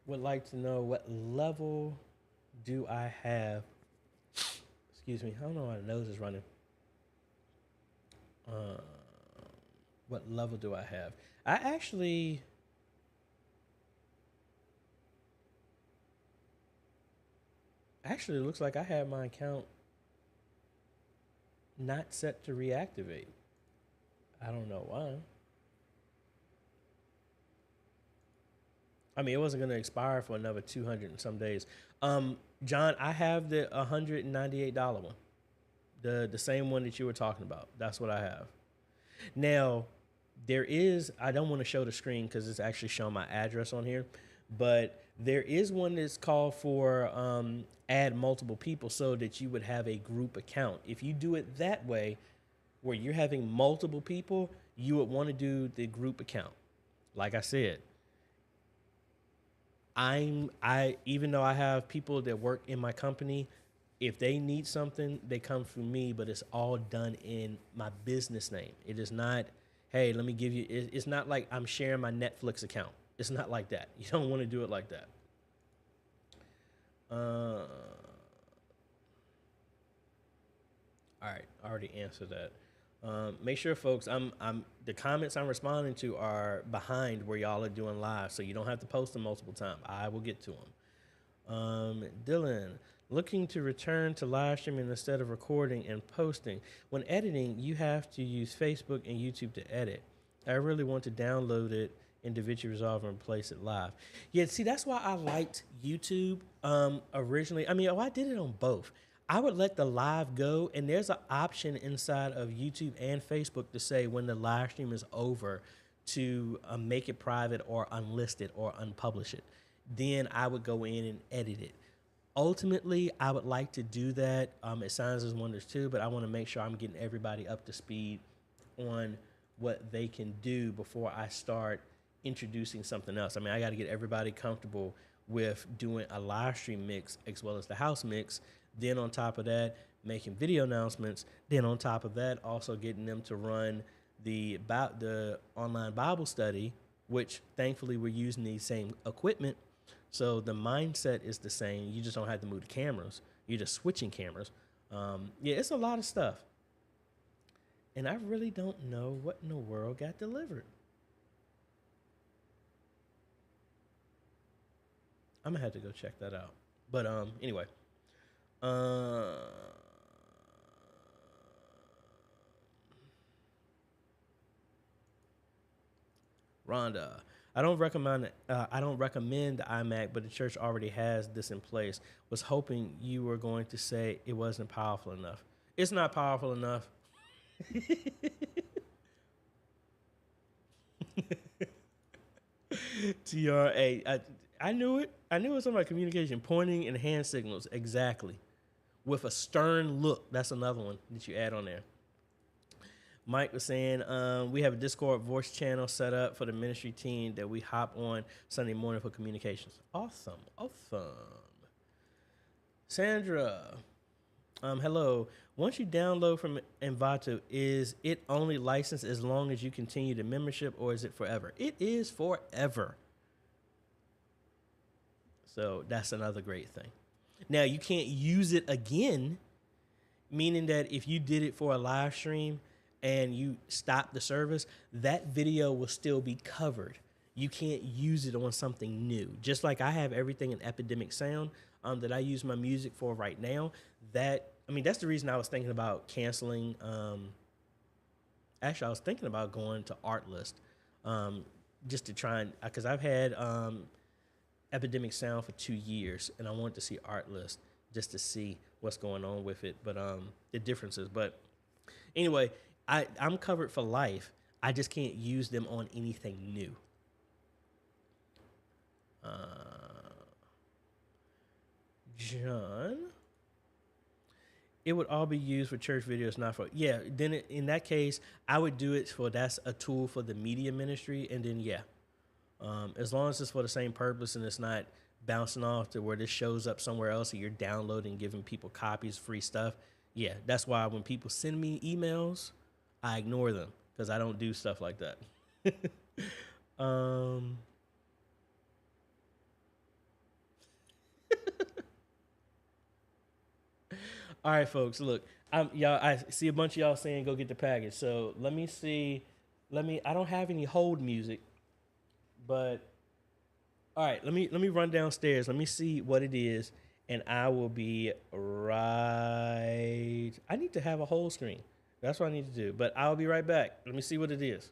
would like to know, what level do I have? Excuse me, I don't know why the nose is running. What level do I have? Actually, it looks like I have my account not set to reactivate. I don't know why. I mean, it wasn't going to expire for another 200 and some days. John, I have the $198 one, the same one that you were talking about. That's what I have. Now, there is, I don't want to show the screen because it's actually showing my address on here, but there is one that's called for add multiple people so that you would have a group account. If you do it that way, where you're having multiple people, you would want to do the group account. Like I said, Even though I have people that work in my company, if they need something, they come through me, but it's all done in my business name. It is not, hey, let me give you, it's not like I'm sharing my Netflix account. It's not like that. You don't want to do it like that. All right, I already answered that. Make sure, folks, the comments I'm responding to are behind where y'all are doing live, so you don't have to post them multiple times. I will get to them. Dylan, looking to return to live streaming instead of recording and posting. When editing, you have to use Facebook and YouTube to edit. I really want to download it in DaVinci Resolve and replace it live. Yeah, see, that's why I liked YouTube originally. I mean, I did it on both. I would let the live go, and there's an option inside of YouTube and Facebook to say when the live stream is over to make it private or unlist it or unpublish it. Then I would go in and edit it. Ultimately, I would like to do that. It Signs as Wonders too, but I want to make sure I'm getting everybody up to speed on what they can do before I start introducing something else. I mean, I got to get everybody comfortable with doing a live stream mix as well as the house mix. Then on top of that, making video announcements. Then on top of that, also getting them to run the online Bible study, which thankfully we're using the same equipment. So the mindset is the same. You just don't have to move the cameras. You're just switching cameras. Yeah, it's a lot of stuff. And I really don't know what in the world got delivered. I'm gonna have to go check that out. But anyway. Rhonda, I don't recommend the iMac, but the church already has this in place. Was hoping you were going to say it wasn't powerful enough. It's not powerful enough. TRA. I knew it. I knew it was something about communication, pointing and hand signals. Exactly. With a stern look. That's another one that you add on there. Mike was saying, we have a Discord voice channel set up for the ministry team that we hop on Sunday morning for communications. Awesome. Awesome. Sandra, hello. Once you download from Envato, is it only licensed as long as you continue the membership, or is it forever? It is forever. So that's another great thing. Now, you can't use it again, meaning that if you did it for a live stream and you stop the service, that video will still be covered. You can't use it on something new. Just like I have everything in Epidemic Sound that I use my music for right now. That's the reason I was thinking about canceling. Actually, I was thinking about going to Artlist just to try and, because I've had Epidemic Sound for 2 years, and I wanted to see Artlist just to see what's going on with it, but the differences. But anyway, I'm covered for life. I just can't use them on anything new. John, it would all be used for church videos, not for, yeah, then in that case, I would do it for, that's a tool for the media ministry, and then, yeah. As long as it's for the same purpose and it's not bouncing off to where this shows up somewhere else and you're downloading, giving people copies, free stuff. Yeah, that's why when people send me emails, I ignore them because I don't do stuff like that. All right, folks, look, I see a bunch of y'all saying go get the package. So let me see. I don't have any hold music. But all right, let me run downstairs. Let me see what it is, and I will be right. I need to have a whole screen. That's what I need to do. But I'll be right back. Let me see what it is.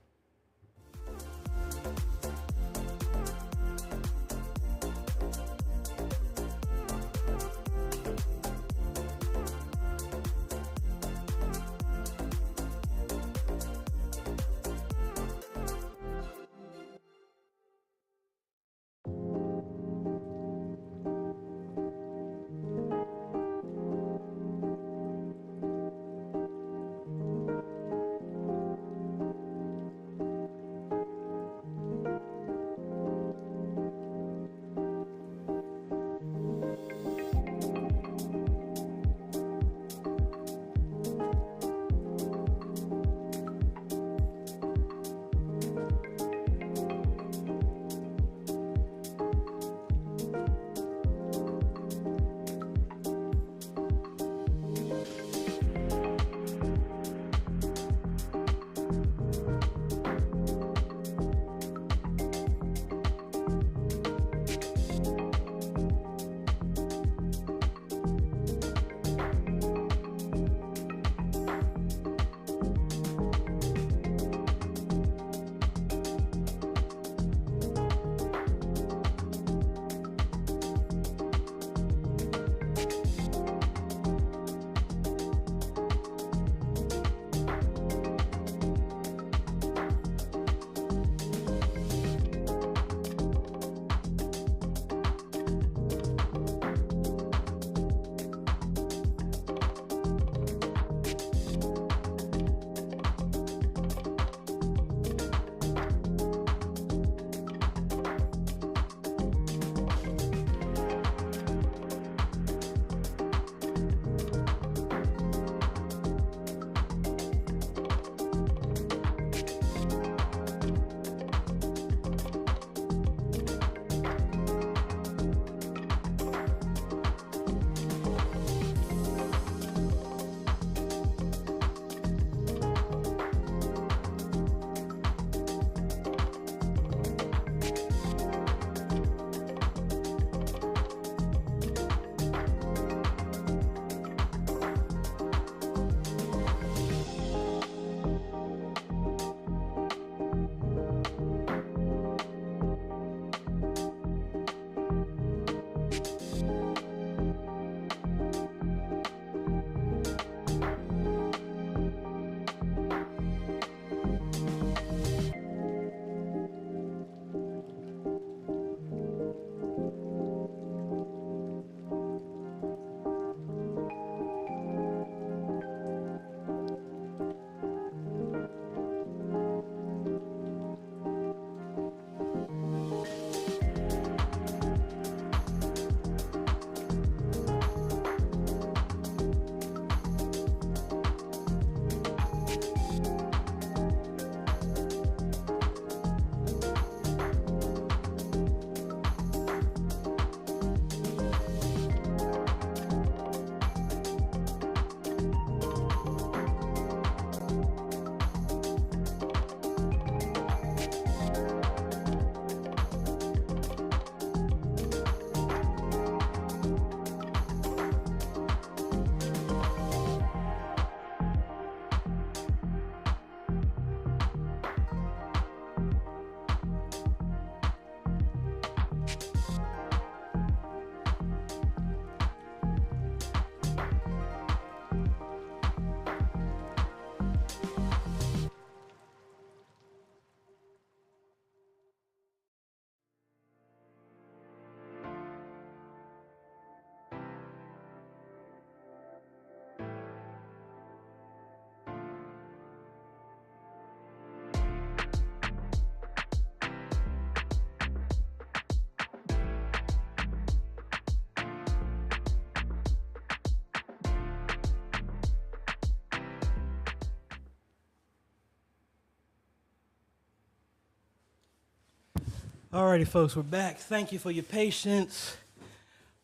Alrighty, folks, we're back. Thank you for your patience.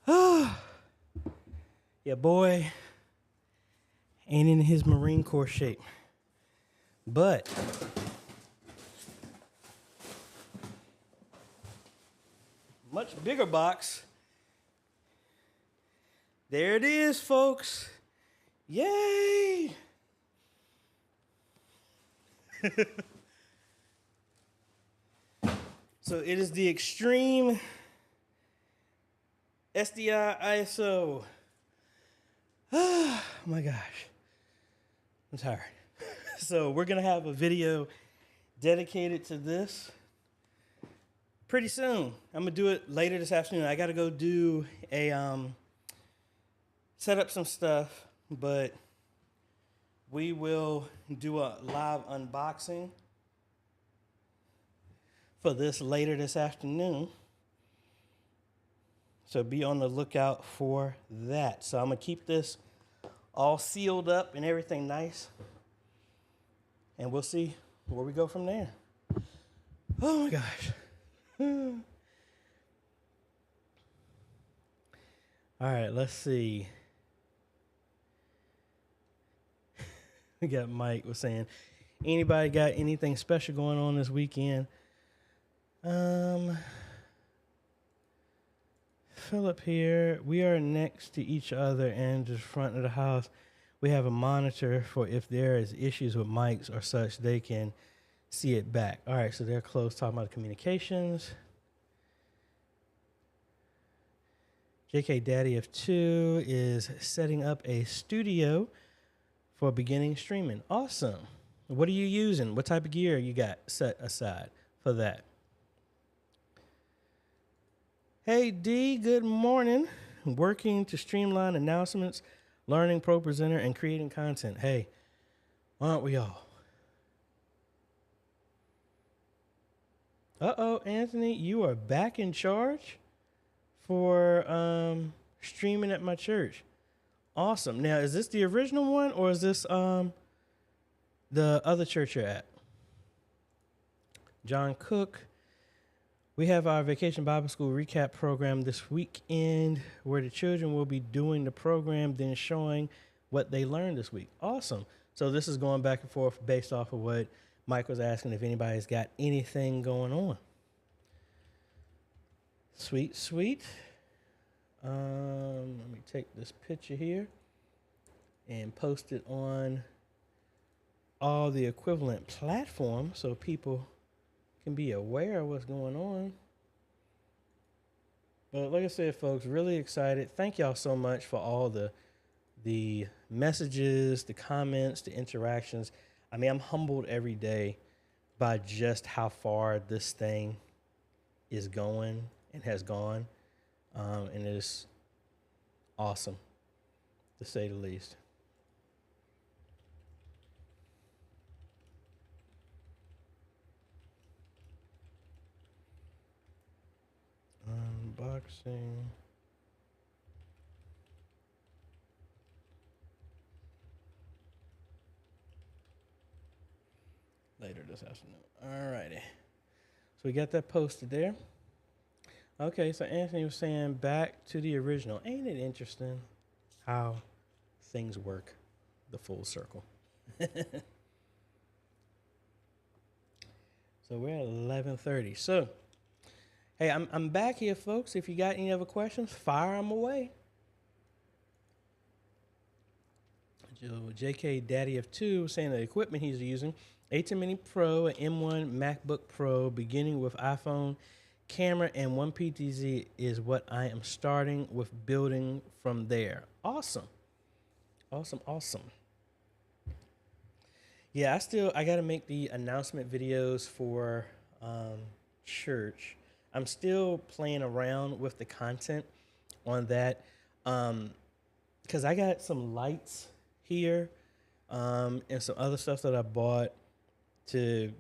Yeah, boy ain't in his Marine Corps shape. But much bigger box. There it is, folks. Yay! So it is the Extreme SDI ISO. Oh my gosh. I'm tired. So we're going to have a video dedicated to this pretty soon. I'm going to do it later this afternoon. I got to go do a set up some stuff, but we will do a live unboxing for this later this afternoon. So be on the lookout for that. So I'm going to keep this all sealed up and everything nice. And we'll see where we go from there. Oh my gosh. All right, let's see. We got Mike was saying, anybody got anything special going on this weekend? Philip here. We are next to each other and the front of the house. We have a monitor for if there is issues with mics or such, they can see it back. All right, so they're close, talking about communications. JK Daddy of 2 is setting up a studio for beginning streaming. Awesome. What are you using? What type of gear you got set aside for that? Hey, D, good morning. Working to streamline announcements, learning pro presenter, and creating content. Hey, aren't we all? Uh-oh, Anthony, you are back in charge for streaming at my church. Awesome. Now, is this the original one or is this the other church you're at? John Cook. We have our Vacation Bible School recap program this weekend where the children will be doing the program, then showing what they learned this week. Awesome. So this is going back and forth based off of what Mike was asking if anybody's got anything going on. Sweet, sweet. Let me take this picture here and post it on all the equivalent platforms so people can be aware of what's going on. But like I said, folks, really excited. Thank y'all so much for all the messages, the comments, the interactions. I mean, I'm humbled every day by just how far this thing is going and has gone. And it's awesome, to say the least. Unboxing. Later this afternoon. All righty. So we got that posted there. Okay, so Anthony was saying back to the original. Ain't it interesting how things work the full circle? So we're at 11:30. So, hey, I'm back here, folks. If you got any other questions, fire them away. JK Daddy of 2 was saying the equipment he's using, A10 Mini Pro, an M1 MacBook Pro, beginning with iPhone camera and one PTZ is what I am starting with, building from there. Awesome. Awesome, awesome. Yeah, I got to make the announcement videos for church. I'm still playing around with the content on that because I got some lights here and some other stuff that I bought to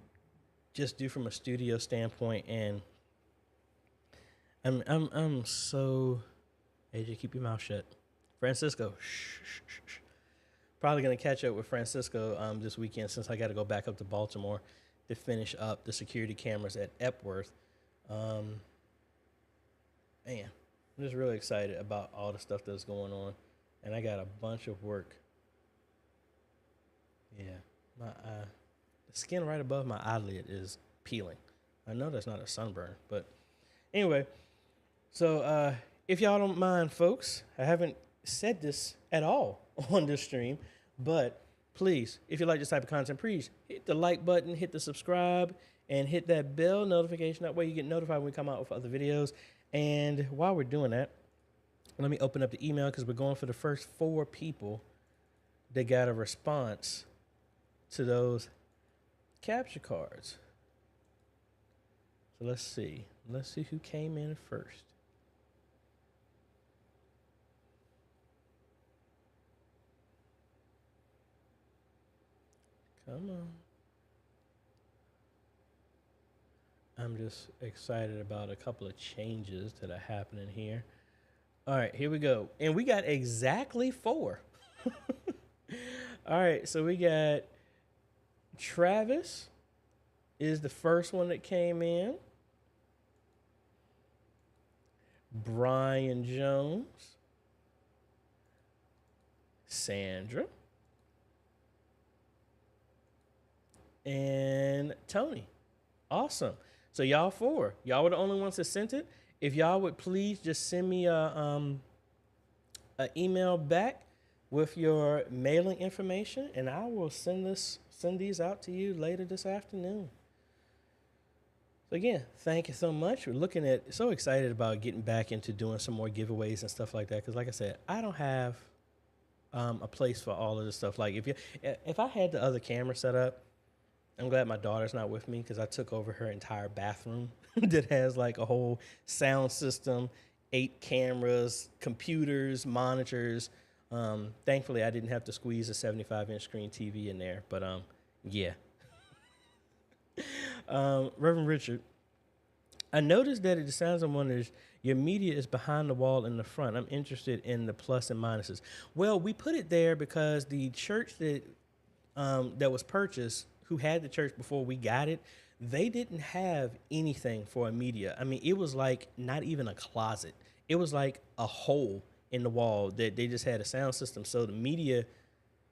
just do from a studio standpoint. And I'm so, AJ, keep your mouth shut. Francisco, shh. Probably going to catch up with Francisco this weekend since I got to go back up to Baltimore to finish up the security cameras at Epworth. Um, man, I'm just really excited about all the stuff that's going on, and I got a bunch of work. Yeah, the skin right above my eyelid is peeling. I know that's not a sunburn, but anyway. So if y'all don't mind, folks, I haven't said this at all on this stream, but please, if you like this type of content, please hit the like button, hit the subscribe, and hit that bell notification. That way you get notified when we come out with other videos. And while we're doing that, let me open up the email because we're going for the first 4 people that got a response to those capture cards. So let's see. Let's see who came in first. Come on. I'm just excited about a couple of changes that are happening here. All right, here we go. And we got exactly 4. All right, so we got Travis is the first one that came in. Brian Jones. Sandra. And Tony. Awesome. So y'all 4. Y'all were the only ones that sent it. If y'all would please just send me a email back with your mailing information, and I will send these out to you later this afternoon. So again, thank you so much. We're so excited about getting back into doing some more giveaways and stuff like that. Because like I said, I don't have a place for all of this stuff. Like if I had the other camera set up, I'm glad my daughter's not with me because I took over her entire bathroom that has like a whole sound system, 8 cameras, computers, monitors. Thankfully, I didn't have to squeeze a 75-inch screen TV in there. But yeah. Reverend Richard, I noticed that it sounds like wonders your media is behind the wall in the front. I'm interested in the plus and minuses. Well, we put it there because the church that was purchased, who had the church before we got it, they didn't have anything for a media. I mean, it was like not even a closet. It was like a hole in the wall that they just had a sound system. So the media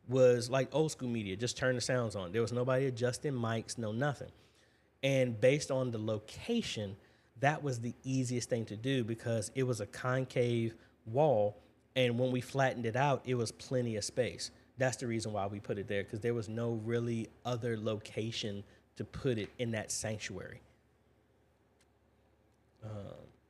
was like old school media, just turn the sounds on. There was nobody adjusting mics, no nothing. And based on the location, that was the easiest thing to do because it was a concave wall. And when we flattened it out, it was plenty of space. That's the reason why we put it there, because there was no really other location to put it in that sanctuary.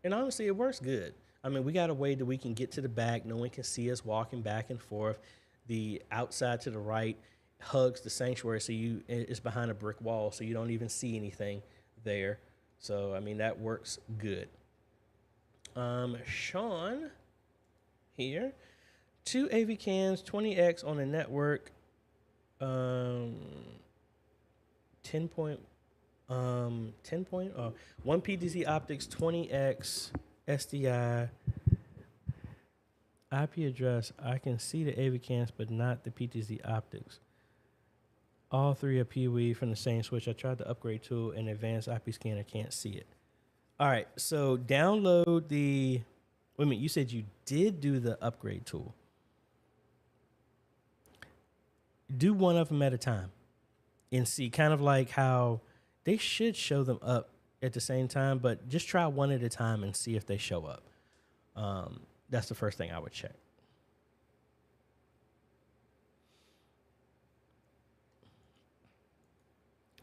And honestly, it works good. I mean, we got a way that we can get to the back. No one can see us walking back and forth. The outside to the right hugs the sanctuary, so it's behind a brick wall, so you don't even see anything there. So, I mean, that works good. Sean here. 2 AV cans, 20X on the network, 1 PTZ optics, 20X SDI, IP address. I can see the AV cans, but not the PTZ optics. All 3 are PoE from the same switch. I tried the upgrade tool and advanced IP scanner. Can't see it. All right, so download the. Wait a minute, you said you did do the upgrade tool. Do one of them at a time and see, kind of like how they should show them up at the same time, but just try one at a time and see if they show up. That's the first thing I would check.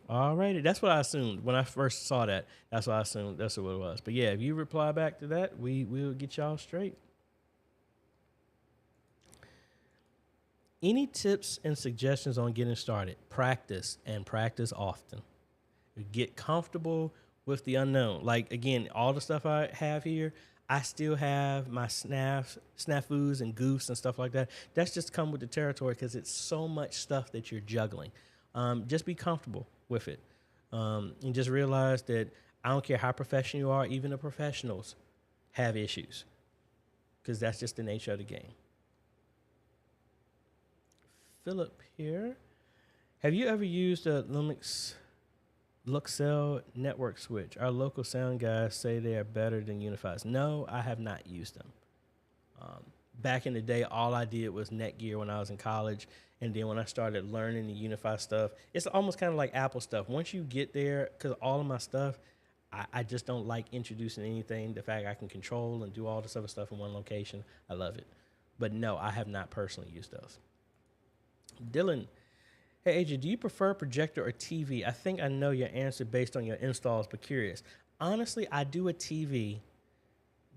All righty. That's what I assumed when I first saw that. That's what I assumed. That's what it was. But yeah, if you reply back to that, we'll get y'all straight. Any tips and suggestions on getting started? Practice and practice often. Get comfortable with the unknown. Like, again, all the stuff I have here, I still have my snafus and goofs and stuff like that. That's just come with the territory because it's so much stuff that you're juggling. Just be comfortable with it. And just realize that I don't care how professional you are, even the professionals have issues because that's just the nature of the game. Philip here. Have you ever used a Lumix Luxel network switch. Our local sound guys say they are better than Unifi's. No, I have not used them. Um, Back in the day, all I did was Netgear when I was in college. And then when I started learning the Unify stuff, it's almost kind of like Apple stuff. Once you get there, because all of my stuff, I just don't like introducing anything. The fact I can control and do all this other stuff in one location, I love it. But no, I have not personally used those. Dylan, hey AJ, do you prefer projector or TV? I think I know your answer based on your installs, but curious. Honestly, I do a TV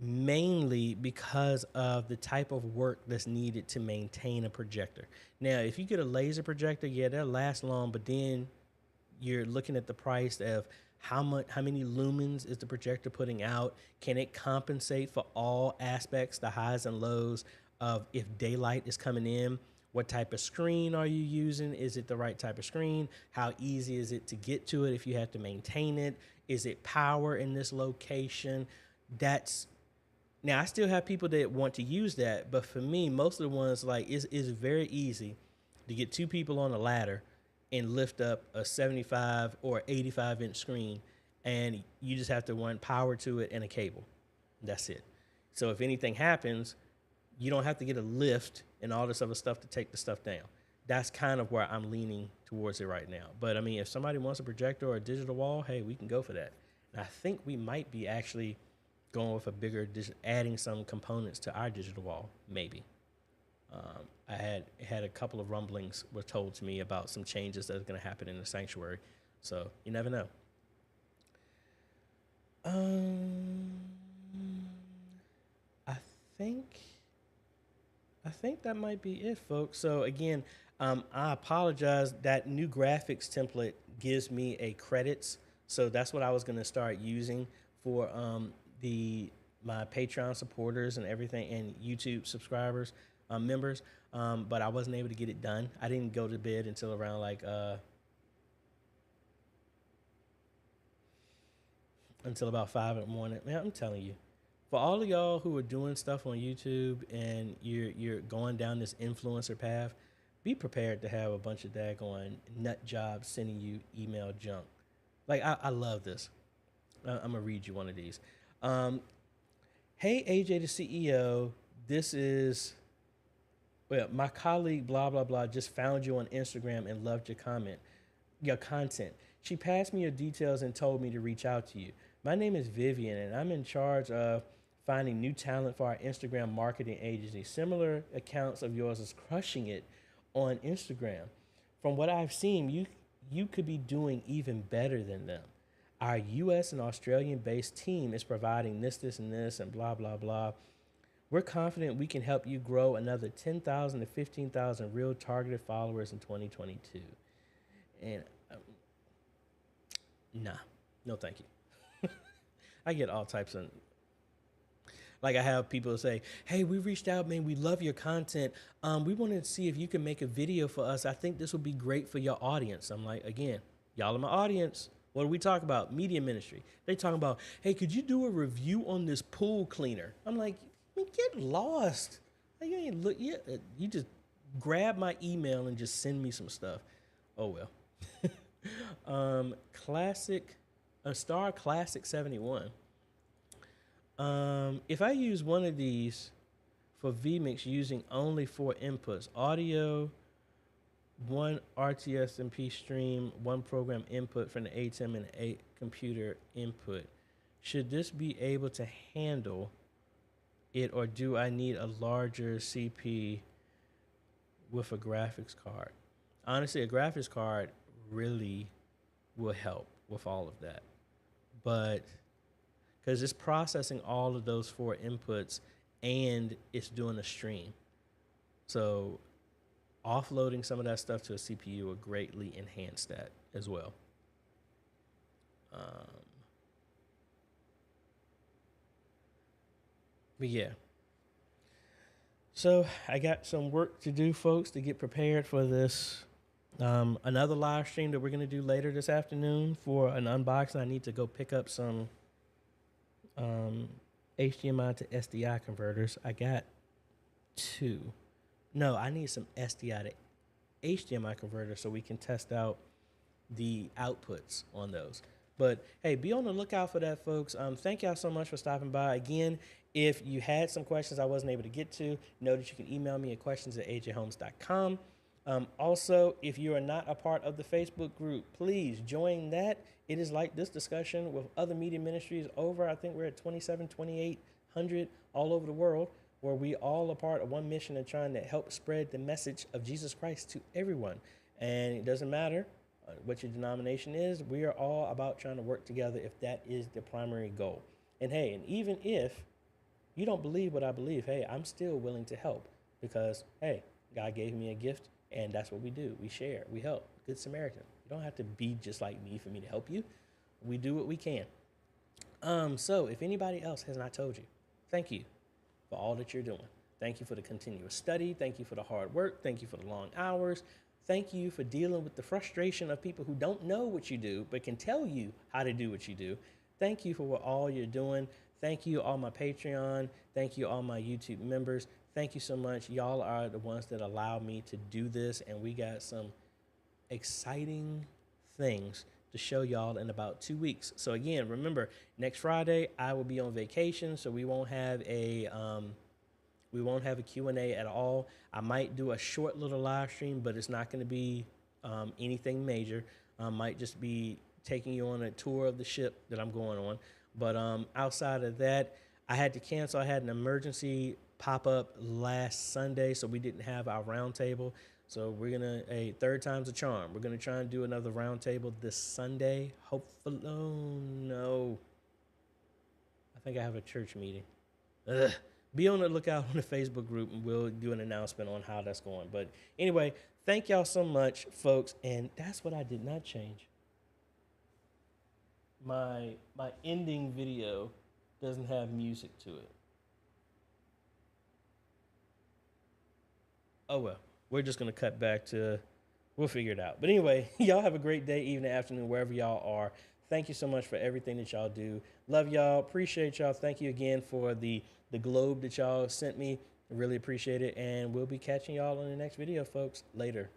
mainly because of the type of work that's needed to maintain a projector. Now, if you get a laser projector, yeah, they'll last long, but then you're looking at the price of how many lumens is the projector putting out? Can it compensate for all aspects, the highs and lows of if daylight is coming in? What type of screen are you using? Is it the right type of screen? How easy is it to get to it if you have to maintain it? Is it power in this location? Now, I still have people that want to use that, but for me, most of the ones, like, it's very easy to get two people on a ladder and lift up a 75 or 85-inch screen, and you just have to run power to it and a cable. That's it. So if anything happens, you don't have to get a lift and all this other stuff to take the stuff down. That's kind of where I'm leaning towards it right now. But, I mean, if somebody wants a projector or a digital wall, hey, we can go for that. And I think we might be actually going with a bigger, adding some components to our digital wall, maybe. I had a couple of rumblings were told to me about some changes that are going to happen in the sanctuary, so you never know. I think that might be it, folks. So again, I apologize. That new graphics template gives me a credits, so that's what I was going to start using for my Patreon supporters and everything, and YouTube subscribers, members, but I wasn't able to get it done. I didn't go to bed until around until about 5 in the morning. Man, I'm telling you, for all of y'all who are doing stuff on YouTube and you're going down this influencer path, be prepared to have a bunch of daggone nut jobs sending you email junk. Like, I love this. I'm gonna read you one of these. Hey, AJ the CEO, this is, well, my colleague, blah, blah, blah, just found you on Instagram and loved your content. She passed me your details and told me to reach out to you. My name is Vivian, and I'm in charge of finding new talent for our Instagram marketing agency. Similar accounts of yours is crushing it on Instagram. From what I've seen, you could be doing even better than them. Our U.S. and Australian-based team is providing this, and this, and blah, blah, blah. We're confident we can help you grow another 10,000 to 15,000 real targeted followers in 2022. And nah, no thank you. I get all types of, like I have people say, hey, we reached out, man, we love your content. We wanted to see if you can make a video for us. I think this would be great for your audience. I'm like, again, y'all are my audience. What do we talk about? Media ministry. They talking about, hey, could you do a review on this pool cleaner? I'm like, get lost. You ain't look. You just grab my email and just send me some stuff. Oh well. Star Classic 71. If I use one of these for vMix using only 4 inputs, audio, 1 RTS MP stream, 1 program input from the ATEM and 8 computer input, should this be able to handle it, or do I need a larger CP with a graphics card? Honestly, a graphics card really will help with all of that, but because it's processing all of those 4 inputs and it's doing a stream, so offloading some of that stuff to a CPU will greatly enhance that as well. But yeah. So I got some work to do, folks, to get prepared for this. Another live stream that we're going to do later this afternoon for an unboxing. I need to go pick up some HDMI to SDI converters. I got 2. No, I need some SDI to HDMI converters so we can test out the outputs on those. But hey, be on the lookout for that, folks. Thank y'all so much for stopping by. Again, if you had some questions I wasn't able to get to, know that you can email me at questions@ajholmes.com. Also, if you are not a part of the Facebook group, please join that. It is like this discussion with other media ministries over, I think we're at 2,800 all over the world, where we all are part of one mission of trying to help spread the message of Jesus Christ to everyone. And it doesn't matter what your denomination is, we are all about trying to work together if that is the primary goal. And hey, and even if you don't believe what I believe, hey, I'm still willing to help because, hey, God gave me a gift and that's what we do. We share, we help. Good Samaritan. You don't have to be just like me for me to help you. We do what we can. So if anybody else has not told you, thank you for all that you're doing. Thank you for the continuous study. Thank you for the hard work. Thank you for the long hours. Thank you for dealing with the frustration of people who don't know what you do, but can tell you how to do what you do. Thank you for what all you're doing. Thank you, all my Patreon. Thank you, all my YouTube members. Thank you so much. Y'all are the ones that allow me to do this, and we got some exciting things to show y'all in about 2 weeks. So again, remember, next Friday, I will be on vacation, so we won't have a Q&A at all. I might do a short little live stream, but it's not going to be anything major. Might just be taking you on a tour of the ship that I'm going on. But outside of that, I had to cancel. I had an emergency pop up last Sunday, so we didn't have our roundtable. So we're going to, third time's a charm. We're going to try and do another roundtable this Sunday. Hopefully, oh no. I think I have a church meeting. Ugh. Be on the lookout on the Facebook group, and we'll do an announcement on how that's going. But anyway, thank y'all so much, folks. And that's what I did not change. My ending video doesn't have music to it. Oh, well, we're just going to cut back to, we'll figure it out. But anyway, y'all have a great day, evening, afternoon, wherever y'all are. Thank you so much for everything that y'all do. Love y'all. Appreciate y'all. Thank you again for the globe that y'all sent me. I really appreciate it. And we'll be catching y'all on the next video, folks. Later.